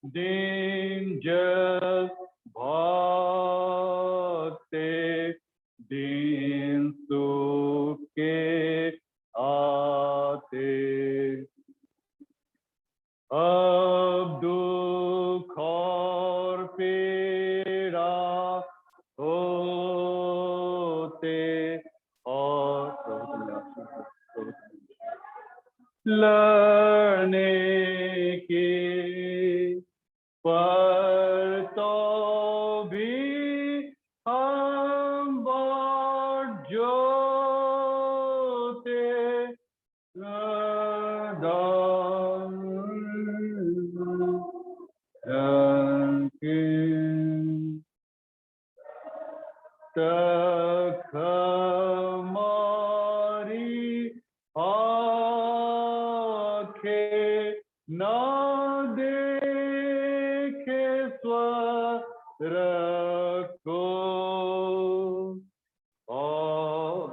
दिन जब भागते, दिन सुख के आते। अब दुख और पीड़ा होते और लड़ने की, पर तो भी हम बाट जोते तक हमारी आँखें ना देखे स्वर्ग को और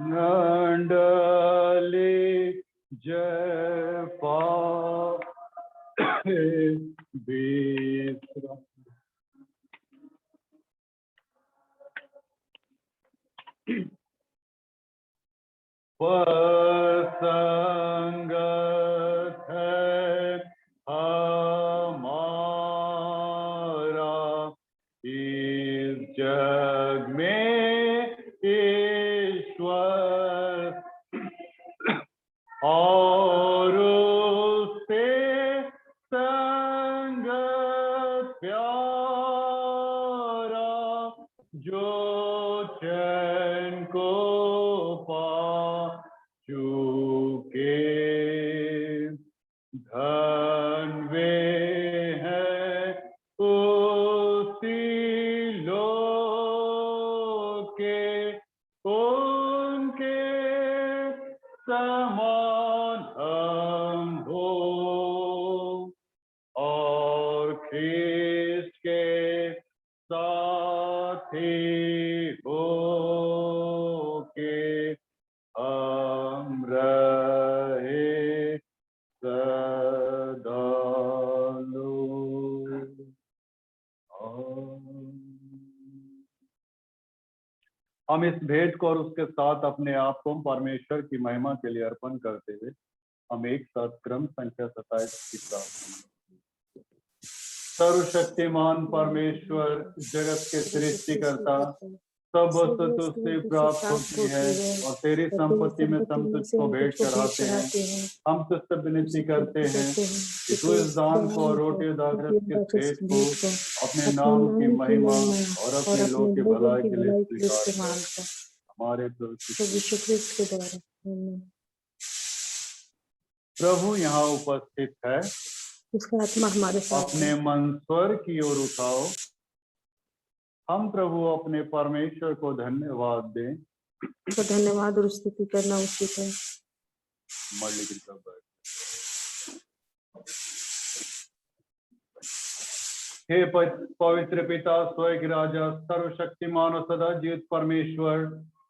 मंडली जय पाए विश्राम। संगत है हमारा इस जग में ईश्वर और साथी हो के हम रहे सदा लोग। हम इस भेंट को और उसके साथ अपने आप को परमेश्वर की महिमा के लिए अर्पण करते हुए हम एक साथ क्रम संख्या 27 की प्रार्थना। सर्वशक्तिमान परमेश्वर, जगत के सृष्टिकर्ता, सब वस्तु तुझसे प्राप्त होती है और तेरी संपत्ति में हम तुझको भेंट चढ़ाते हैं। हम तुझसे विनती करते हैं कि तू इस दान को और रोटी दाखरस के भेंट को अपने नाम की महिमा और अपने लोग की भलाई के लिए स्वीकार कर। हमारे प्रभु यहाँ उपस्थित है, उसका आत्मा हमारे साथ अपने मन स्वर की ओर उठाओ। हम प्रभु अपने परमेश्वर को धन्यवाद दें। तो धन्यवाद और स्तुति करना उचित है। हे पवित्र पिता, स्वर्ग राजा, सर्वशक्तिमान और सदा जीवित परमेश्वर,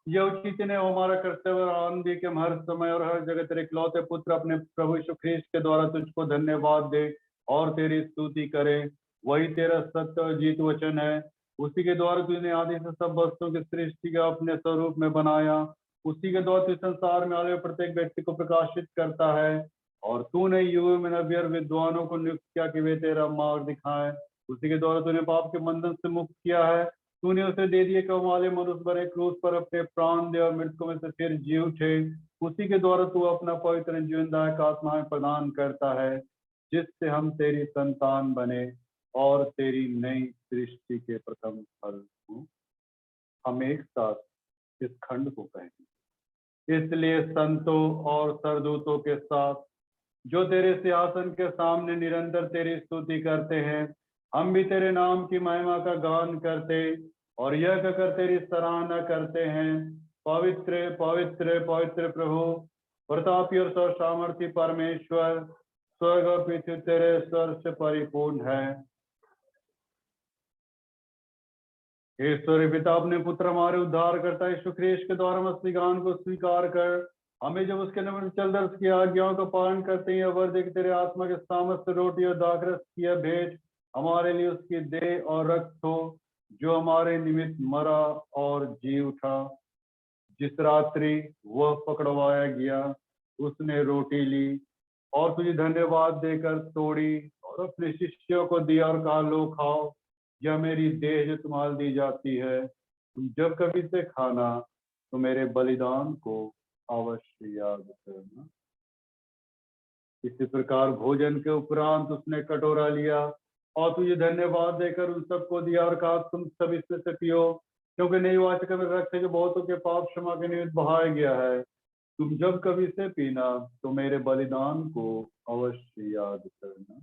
यह उचित ने हमारा कर्तव्य और आनंद कि हम हर समय और हर जगह तेरे इकलौते पुत्र अपने प्रभु यीशु ख्रीस्त के द्वारा तुझको धन्यवाद दे और तेरी स्तुति करें। वही तेरा सत्य और जीत वचन है। उसी के द्वारा तूने आदि से सब वस्तुओं की सृष्टि का अपने स्वरूप में बनाया। उसी के द्वारा तू संसार में आने प्रत्येक व्यक्ति को प्रकाशित करता है। और तूने युगों में नबी और विद्वानों को नियुक्त किया कि वे तेरा मार्ग दिखाएं। उसी के द्वारा तूने पाप के बंधन से मुक्त किया है। तूने उसे दे दिए कि वाले मनुष्य पर एक क्रूस पर अपने प्राण दे और मृतकों में से फिर जी उठे। उसी के द्वारा तू अपना पवित्र जीवनदायक आत्माएं प्रदान करता है, जिससे हम तेरी संतान बने और तेरी नई सृष्टि के प्रथम फल हों। हम एक साथ इस खंड को कहेंगे। इसलिए संतों और सरदूतों के साथ जो तेरे सिंहासन के सामने निरंतर तेरी स्तुति करते हैं, हम भी तेरे नाम की महिमा का गान करते और यह कहकर तेरी सराहना करते हैं, पवित्र पवित्र पवित्र प्रभु, प्रतापी और सर्वसामर्थी परमेश्वर, स्वर्ग और पृथ्वी तेरे स्वर से परिपूर्ण है। ईश्वरी पिता, अपने पुत्र हमारे उद्धार करता यीशु ख्रीस्त के द्वारा मसीह गान को स्वीकार कर हमें जब उसके नाम में चल दर्श की आज्ञाओं का पालन करते हैं, वर्दे कि तेरे आत्मा के सामर्थ्य रोटी और दाखरस की भेंट हमारे लिए उसकी देह और रक्त हो, जो हमारे निमित्त मरा और जी उठा। जिस रात्रि वह पकड़वाया गया, उसने रोटी ली और तुझे धन्यवाद देकर तोड़ी और अपने शिष्यों को दिया और कहा, लो खाओ, यह मेरी देह जो तुम्हारे दी जाती है। तुम जब कभी से खाना तो मेरे बलिदान को अवश्य याद करना। इसी प्रकार भोजन के उपरांत उसने कटोरा लिया और तुझे धन्यवाद देकर उन सबको दिया और कहा, तुम सब इसमें से पियो, क्योंकि नई वाचा में रक्त है जो बहुतों के पाप क्षमा के निमित्त बहाया गया है। तुम जब कभी से पीना तो मेरे बलिदान को अवश्य याद करना।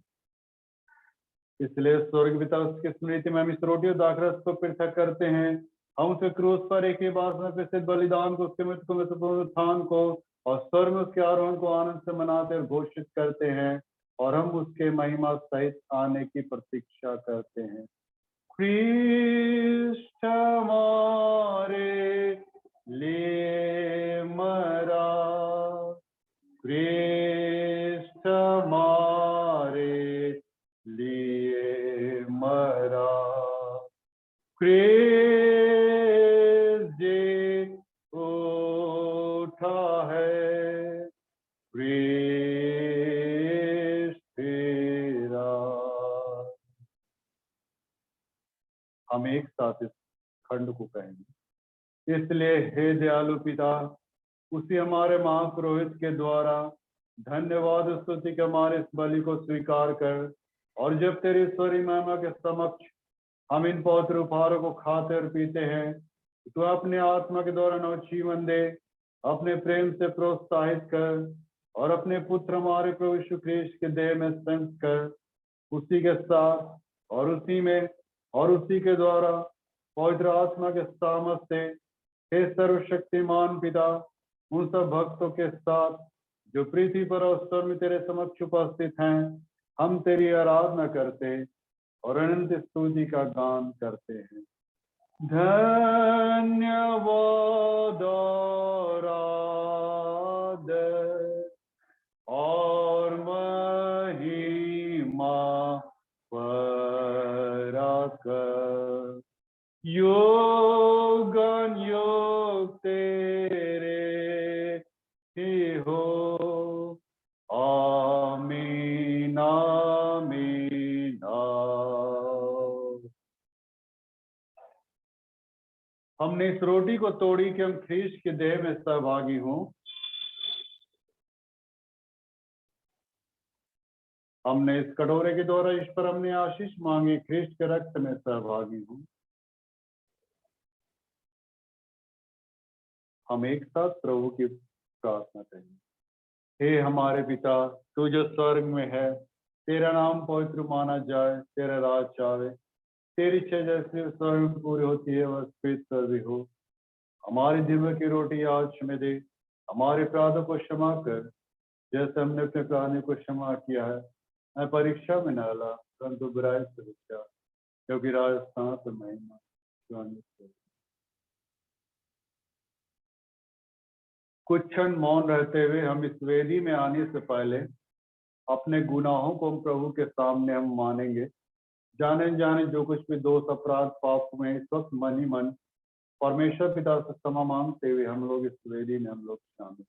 इसलिए स्वर्ग पिता उसकी स्मृति में हम इस रोटी और दाखरस को पृथक करते हैं। हम उसे क्रूस पर एक ही बार में प्रसिद्ध बलिदान को, उसके मृत्यु में पुनरुत्थान को और स्वर्ग में उसके आरोहण को आनंद से मनाते और घोषित करते हैं, और हम उसके महिमा सहित आने की प्रतीक्षा करते हैं। ख्रीष्ट हमारे लिए मरा, ख्रीष्ट हमारे लिए मरा, ख्रीष्ट जी उठा है, ख्रीष्ट फिरा। हम एक साथ इस खंड को कहेंगे। इसलिए हे दयालु पिता, उसी हमारे महापुरोहित के द्वारा धन्यवाद स्तुति के हमारे इस बलि को स्वीकार कर, और जब तेरी ईश्वरी महिमा के समक्ष हम इन पवित्र उपहारों को खाते और पीते हैं, तो अपने आत्मा के द्वारा नवजीवन दे, अपने प्रेम से प्रोत्साहित कर और अपने पुत्र हमारे प्रभु यीशु ख्रीस्त के देह में संत कर, उसी के साथ और उसी में और उसी के द्वारा पवित्र आत्मा के सामर्थ्य से, हे सर्वशक्तिमान पिता, उन सब भक्तों के साथ जो पृथ्वी पर और स्वर्ग में तेरे समक्ष उपस्थित हैं, हम तेरी आराधना करते और अनंत स्तुति का गान करते हैं। धन्यवाद और आदर और महिमा पराकर योगन योग तेरे ही हो। आमीन आमीन। हमने इस रोटी को तोड़ी कि हम ख्रीस्त के देह में सहभागी हों। हमने इस कटोरे के द्वारा ईश्वर हमने आशीष मांगी, ख्रीस्त के रक्त में सहभागी हूँ। हम एक साथ प्रभु की प्रार्थना करेंगे। हे हमारे पिता, तू जो स्वर्ग में है, तेरा नाम पवित्र माना जाए, तेरा राज आवे, तेरी इच्छा जैसे स्वर्ग में पूरी होती है वह पृथ्वी पर भी हो। हमारी दिव्य की रोटी आज हमें दे, हमारे अपराधों को क्षमा कर जैसे हमने अपने प्राणी को क्षमा किया है। मैं परीक्षा में न ला परंतु बुराई से बचा, क्योंकि राजस्थान तो महिमा कुछ क्षण मौन रहते हुए हम इस वेदी में आने से पहले अपने गुनाहों को हम प्रभु के सामने हम मानेंगे। जाने जाने जो कुछ भी दोष अपराध पाप में इस वक्त मन ही मन परमेश्वर पिता से क्षमा मांगते हुए हम लोग इस वेदी में हम लोग शामिल।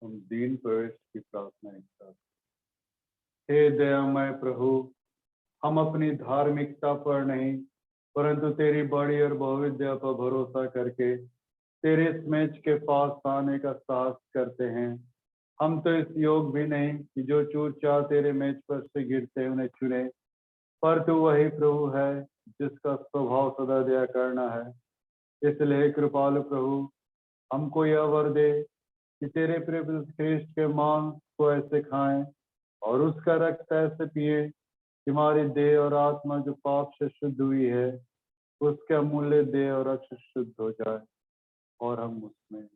हम दीन प्रवेश की प्रार्थना एक साथ। हे दयामय प्रभु, हम अपनी धार्मिकता पर नहीं परंतु तेरी बड़ी और बहुविद्या पर भरोसा करके तेरे इस मेज के पास आने का साहस करते हैं। हम तो इस योग भी नहीं कि जो चूर चार तेरे मेज पर से गिरते उन्हें चुने, पर तू वही प्रभु है जिसका स्वभाव सदा दया करना है। इसलिए कृपालु प्रभु, हमको यह वर दे कि तेरे प्रिय ख्रीष्ट के मांस को ऐसे खाएं और उसका रक्त ऐसे पिए कि हमारी देह और आत्मा जो पाप से शुद्ध हुई है उसके अमूल्य देह और रक्त शुद्ध हो जाए और हम उसमें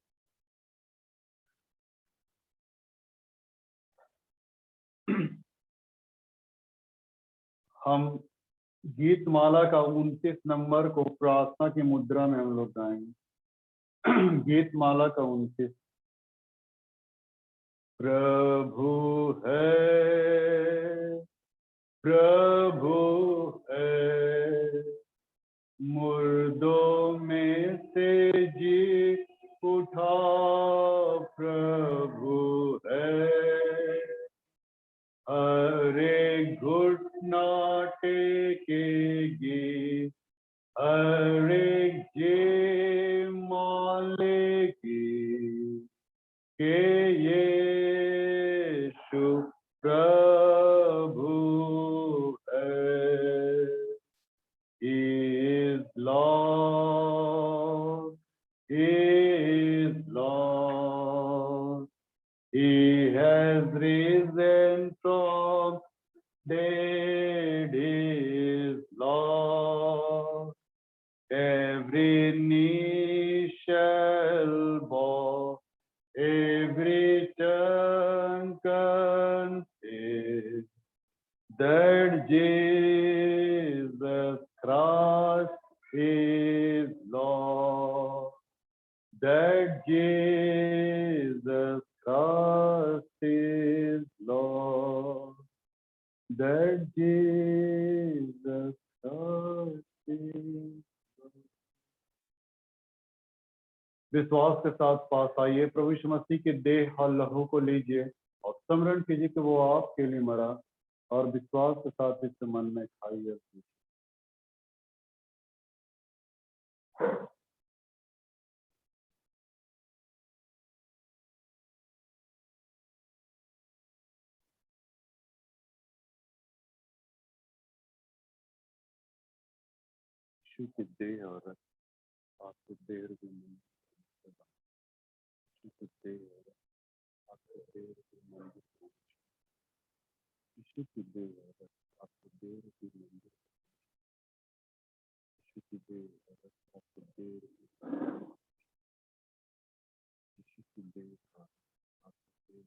हम गीत माला का 29 नंबर को प्रार्थना की मुद्रा में हम लोग गाएंगे। गीत माला का 29। प्रभु है, प्रभु है, मुर्दों में से जी उठा प्रभु है। हरे घुटना टेकेगी, हरे जे मान लेगी के यीशु प्रभु है। He is Lord, He is Lord. He has risen from dead, He is Lord. Every knee shall bow, every tongue confess that Jesus Christ is Lord. That Jesus Christ is Lord. That Jesus Christ is Lord. विश्वास के साथ पास आइए, प्रभु यीशु मसीह के देह और लहू को लीजिए और स्मरण कीजिए कि वो आपके लिए मरा और विश्वास के साथ इस मन में खाइए। यीशु के देह और रक्त आपके देह के मंदिर, यीशु के देह और रक्त आपके देह के मंदिर, यीशु के देह और रक्त आपके देह के मंदिर, यीशु की देह और रक्त आपके देह यीशु की देह और आपके देह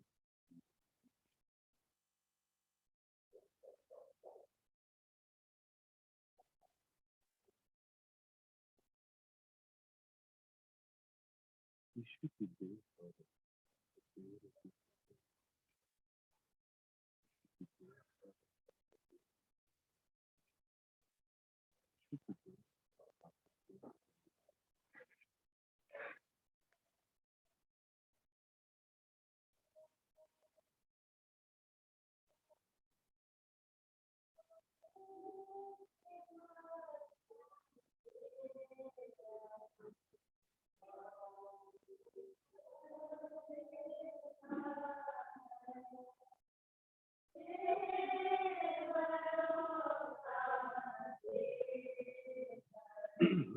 यीशु की देह और आपके देह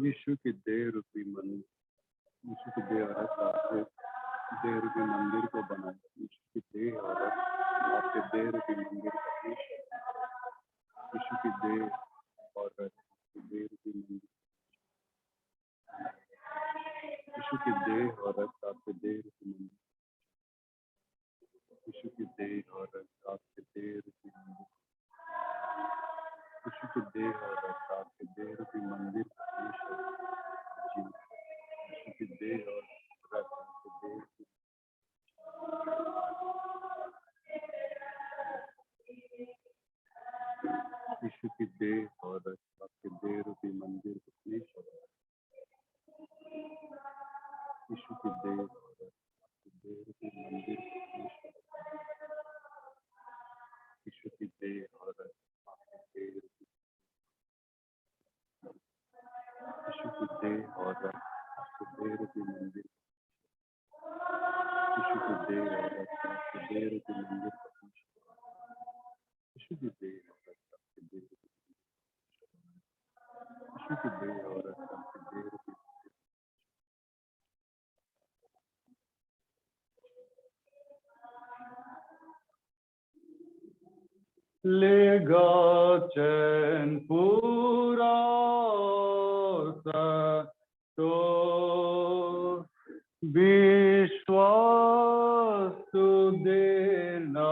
यीशु की देह रूपी मन यीशु की देह और रक्त आपके देह रूपी मंदिर को बनाए यीशु की देह और रक्त आपके देह रूपी मंदिर का यीशु की देह और रक्त आपके देह रूपी मंदिर यीशु की देह और रक्त आपके देह रूपी मंदिर यीशु की देह और रक्त आपके देह रूपी मंदिर यीशु की देह और रक्त आपके देह रूपी मंदिर यीशु की देह और रक्त आपके देह यीशु की देह और रक्त आपके देह रूपी मंदिर यीशु की देह और रक्त आपके देह रूपी मंदिर यीशु की देह और रक्त आपके देह रूपी यीशु की देह और रक्त आपके देह रूपी मंदिर यीशु की देह और रक्त आपके देह रूपी मंदिर यीशु की देह और रक्त आपके देह रूपी यीशु की देह और रक्त आपके देह रूपी लेगा चैन पूरा तो विश्वास तू देना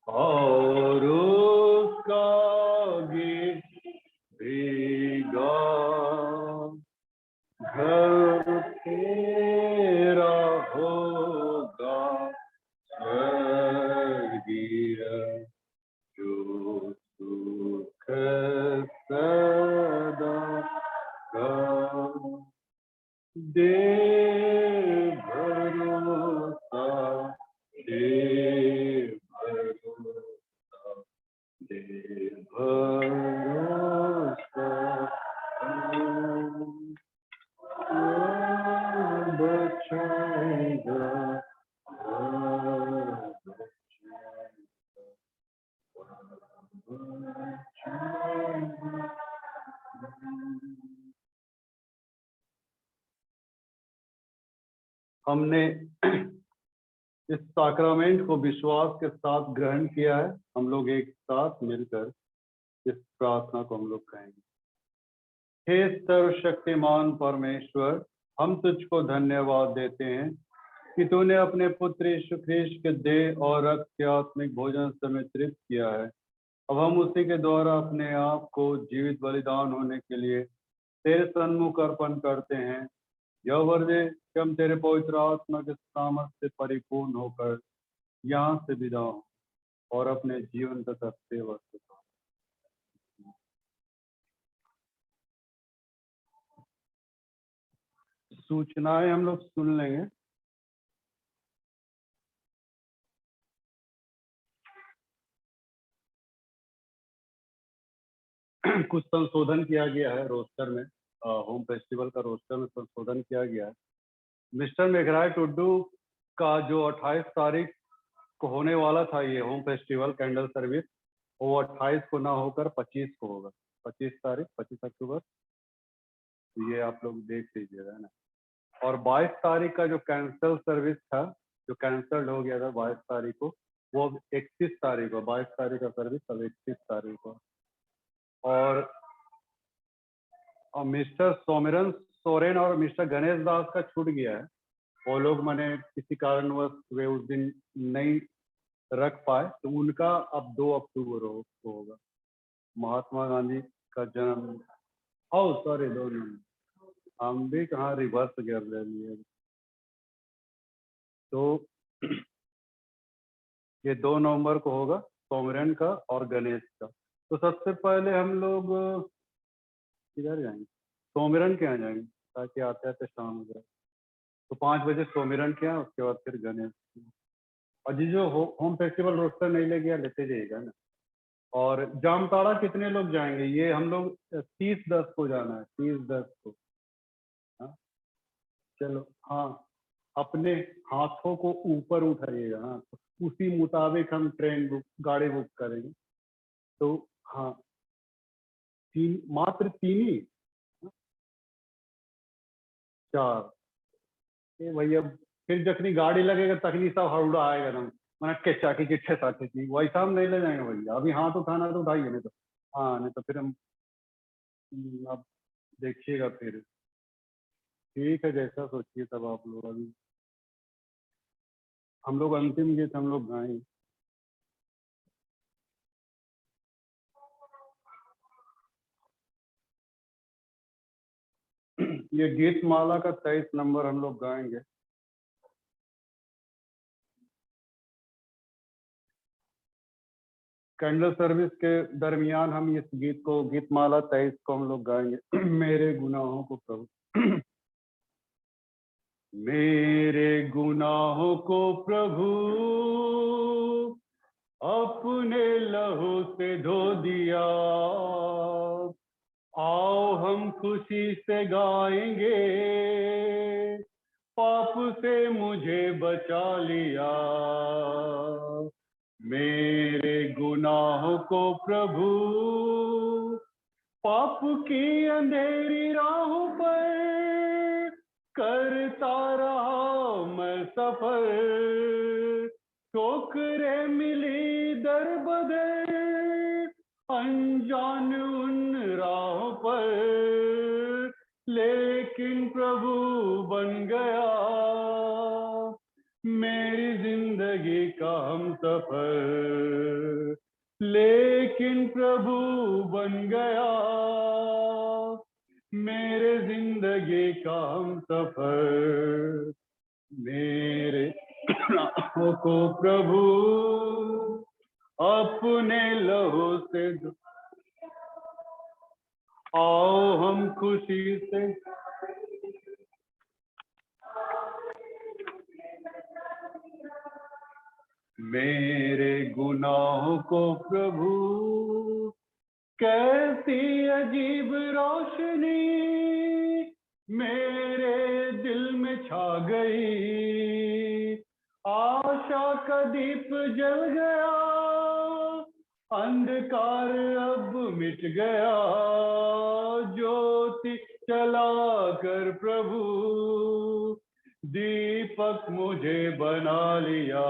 और उसका गीत भीगा घर तेरा होगा स्वर्गीय जो सुख सदा का दे भरोसा दे भरोसा दे भरोसा बचाएगा हमने इस साक्रामेंट को विश्वास के साथ ग्रहण किया है। हम लोग एक साथ मिलकर इस प्रार्थना को हम लोग कहेंगे। हे सर्वशक्तिमान परमेश्वर, हम तुझको धन्यवाद देते हैं कि तूने अपने पुत्र यीशु ख्रीस्त के देह और रक्त के आत्मिक भोजन से हमें तृप्त किया है। अब हम उसी के द्वारा अपने आप को जीवित बलिदान होने के लिए तेरे सन्मुख अर्पण करते हैं। यह वर्दे कि हम तेरे पवित्र आत्मा के सामर्थ्य से परिपूर्ण होकर यहाँ से विदा हो और अपने जीवन तथा सेवा से सूचनाएं हम लोग सुन लेंगे। कुछ संशोधन किया गया है रोस्टर में, होम फेस्टिवल का रोस्टर में संशोधन किया गया है। मिस्टर मेघराज टुड्डू का जो 28 तारीख को होने वाला था ये होम फेस्टिवल कैंडल सर्विस, वो 28 को ना होकर 25 को होगा। 25 अक्टूबर, तो ये आप लोग देख लीजिएगा ना। और 22 तारीख का जो कैंसल सर्विस था, जो कैंसल्ड हो गया था 22 तारीख को, वो 31 तारीख को, 22 तारीख का सर्विस अब 31 तारीख को। और मिस्टर सोरेन और मिस्टर गणेश दास का छूट गया है। वो लोग मैंने किसी कारणवश वे उस दिन नहीं रख पाए, तो उनका अब 2 अक्टूबर को होगा। महात्मा गांधी का जन्म, सॉरी, दोनों हम भी कहाँ रिवर्स कर रहे हैं। तो ये 2 नवंबर को होगा सोमरन का और गणेश का। तो सबसे पहले हम लोग किधर जाएंगे? सोमरन के यहाँ जाएंगे, ताकि आते आते शाम हो जाए। तो 5 बजे सोमरन के यहाँ, उसके बाद फिर गणेश। और जी जो होम फेस्टिवल रोस्टर नहीं ले गया, लेते जाइएगा ना। और जामताड़ा कितने लोग जाएंगे? ये हम लोग 30-10 को जाना है, 30-10 को। हाँ चलो, हाँ अपने हाथों को ऊपर उठाइएगा। हाँ, तो उसी मुताबिक हम गाड़ी बुक करेंगे। तो हाँ, मात्र 3 ही, 4। ये भैया फिर जखनी गाड़ी लगेगा तखनी सब हौड़ा आएगा ना, मैंने के चाकी किट्ठे साथे थी, वैसा हम नहीं ले जाएंगे भैया। अभी हाथ उठाना तो उठाइए, नहीं तो हाँ, नहीं तो फिर हम अब देखिएगा फिर। ठीक है, जैसा सोचिए तब आप लोग। अभी हम लोग अंतिम गीत हम लोग गाएंगे। ये गीत माला का 23 नंबर हम लोग गाएंगे। कैंडल सर्विस के दरमियान हम इस गीत को, गीत माला 23 को हम लोग गाएंगे। मेरे गुनाहों को प्रभु मेरे गुनाहों को प्रभु अपने लहू से धो दिया। आओ हम खुशी से गाएंगे, पाप से मुझे बचा लिया। मेरे गुनाहों को प्रभु पाप की अंधेरी राहों पर करता रहा मैं सफर। ठोकरें मिली दर बदर अनजान उन राहों पर, लेकिन प्रभु बन गया मेरी जिंदगी का हम सफर। लेकिन प्रभु बन गया मेरे जिंदगी का हम सफर। मेरे गुनाहों को प्रभु अपने लहू से आओ हम खुशी से मेरे गुनाहों को प्रभु कैसी अजीब रोशनी मेरे दिल में छा गई। आशा का दीप जल गया, अंधकार अब मिट गया। ज्योति चला कर प्रभु दीपक मुझे बना लिया।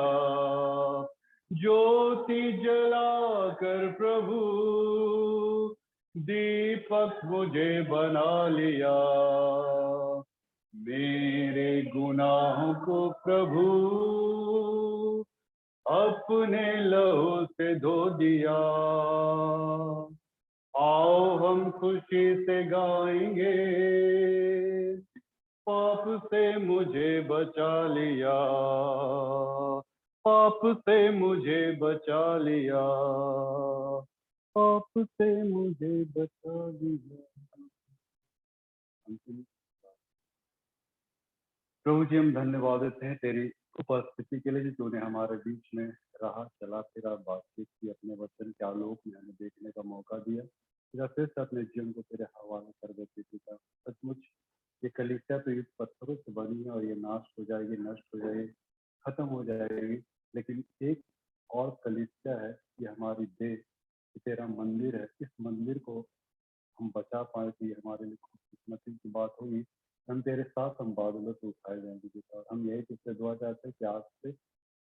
ज्योति जला कर प्रभु दीपक मुझे बना लिया। मेरे गुनाहों को प्रभु अपने लहू से धो दिया। आओ हम खुशी से गाएंगे, पाप से मुझे बचा लिया। पाप से मुझे बचा लिया। पाप से मुझे बचा लिया। प्रभु जी हम धन्यवाद देते हैं तेरी उपस्थिति के लिए जो तूने हमारे बीच में रहा, चला फिरा, बातचीत की, अपने वचन के आलोक में हमें देखने का मौका दिया। तेरा फिर से अपने जीवन को तेरे हवाले कर देते पिता। सचमुच ये कलीसिया तो युद्ध पत्थरों से बनी है और ये नाश हो जाएगी, नष्ट हो जाएगी, खत्म हो जाएगी, लेकिन एक और कलीसिया है, ये हमारी देह, ये तेरा मंदिर है। इस मंदिर को हम बचा पाए तो ये हमारे लिए खुशकिस्मती की बात होगी। हम तेरे साथ हम बादलों से उठाए जाएंगे पिता। और हम यही तुझसे दुआ चाहते हैं कि आज से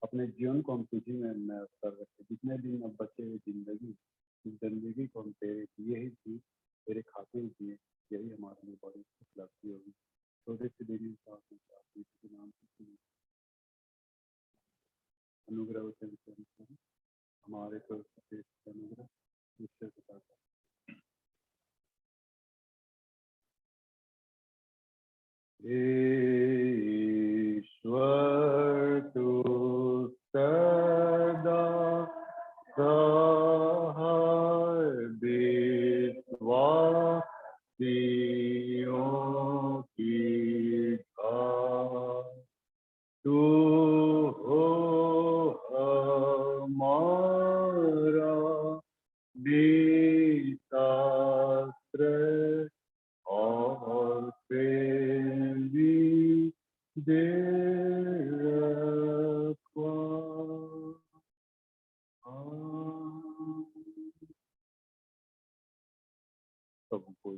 अपने जीवन को हम तुझी में नया कर रखें। जितने दिन अब बचे हुए जिंदगी, इस जिंदगी को हम तेरे लिए ही जी, तेरे खाते ही जिए, यही हमारे लिए बड़ी उपलब्धि होगी। छोटे से दिन के नाम से अनुग्रह होते हमारे को अनुग्रह ईश्वर के साथ। ईश्वर तू सदा सहाय विश्वासियों की ढाल। तू हो हमारा निताश्रय और प्रेमी देवत्वा। सब कोई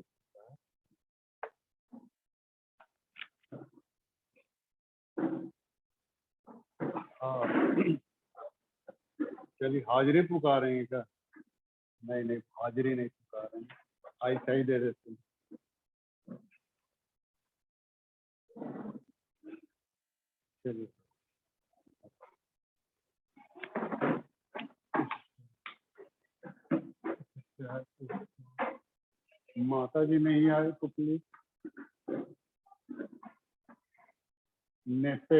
चलिए हाजिरी पुकारेंगे क्या? नहीं नहीं, हाजिरी नहीं पुकारेंगे, आई सही दे देते हैं। चलिए माता जी नहीं आए तो प्लीज नेते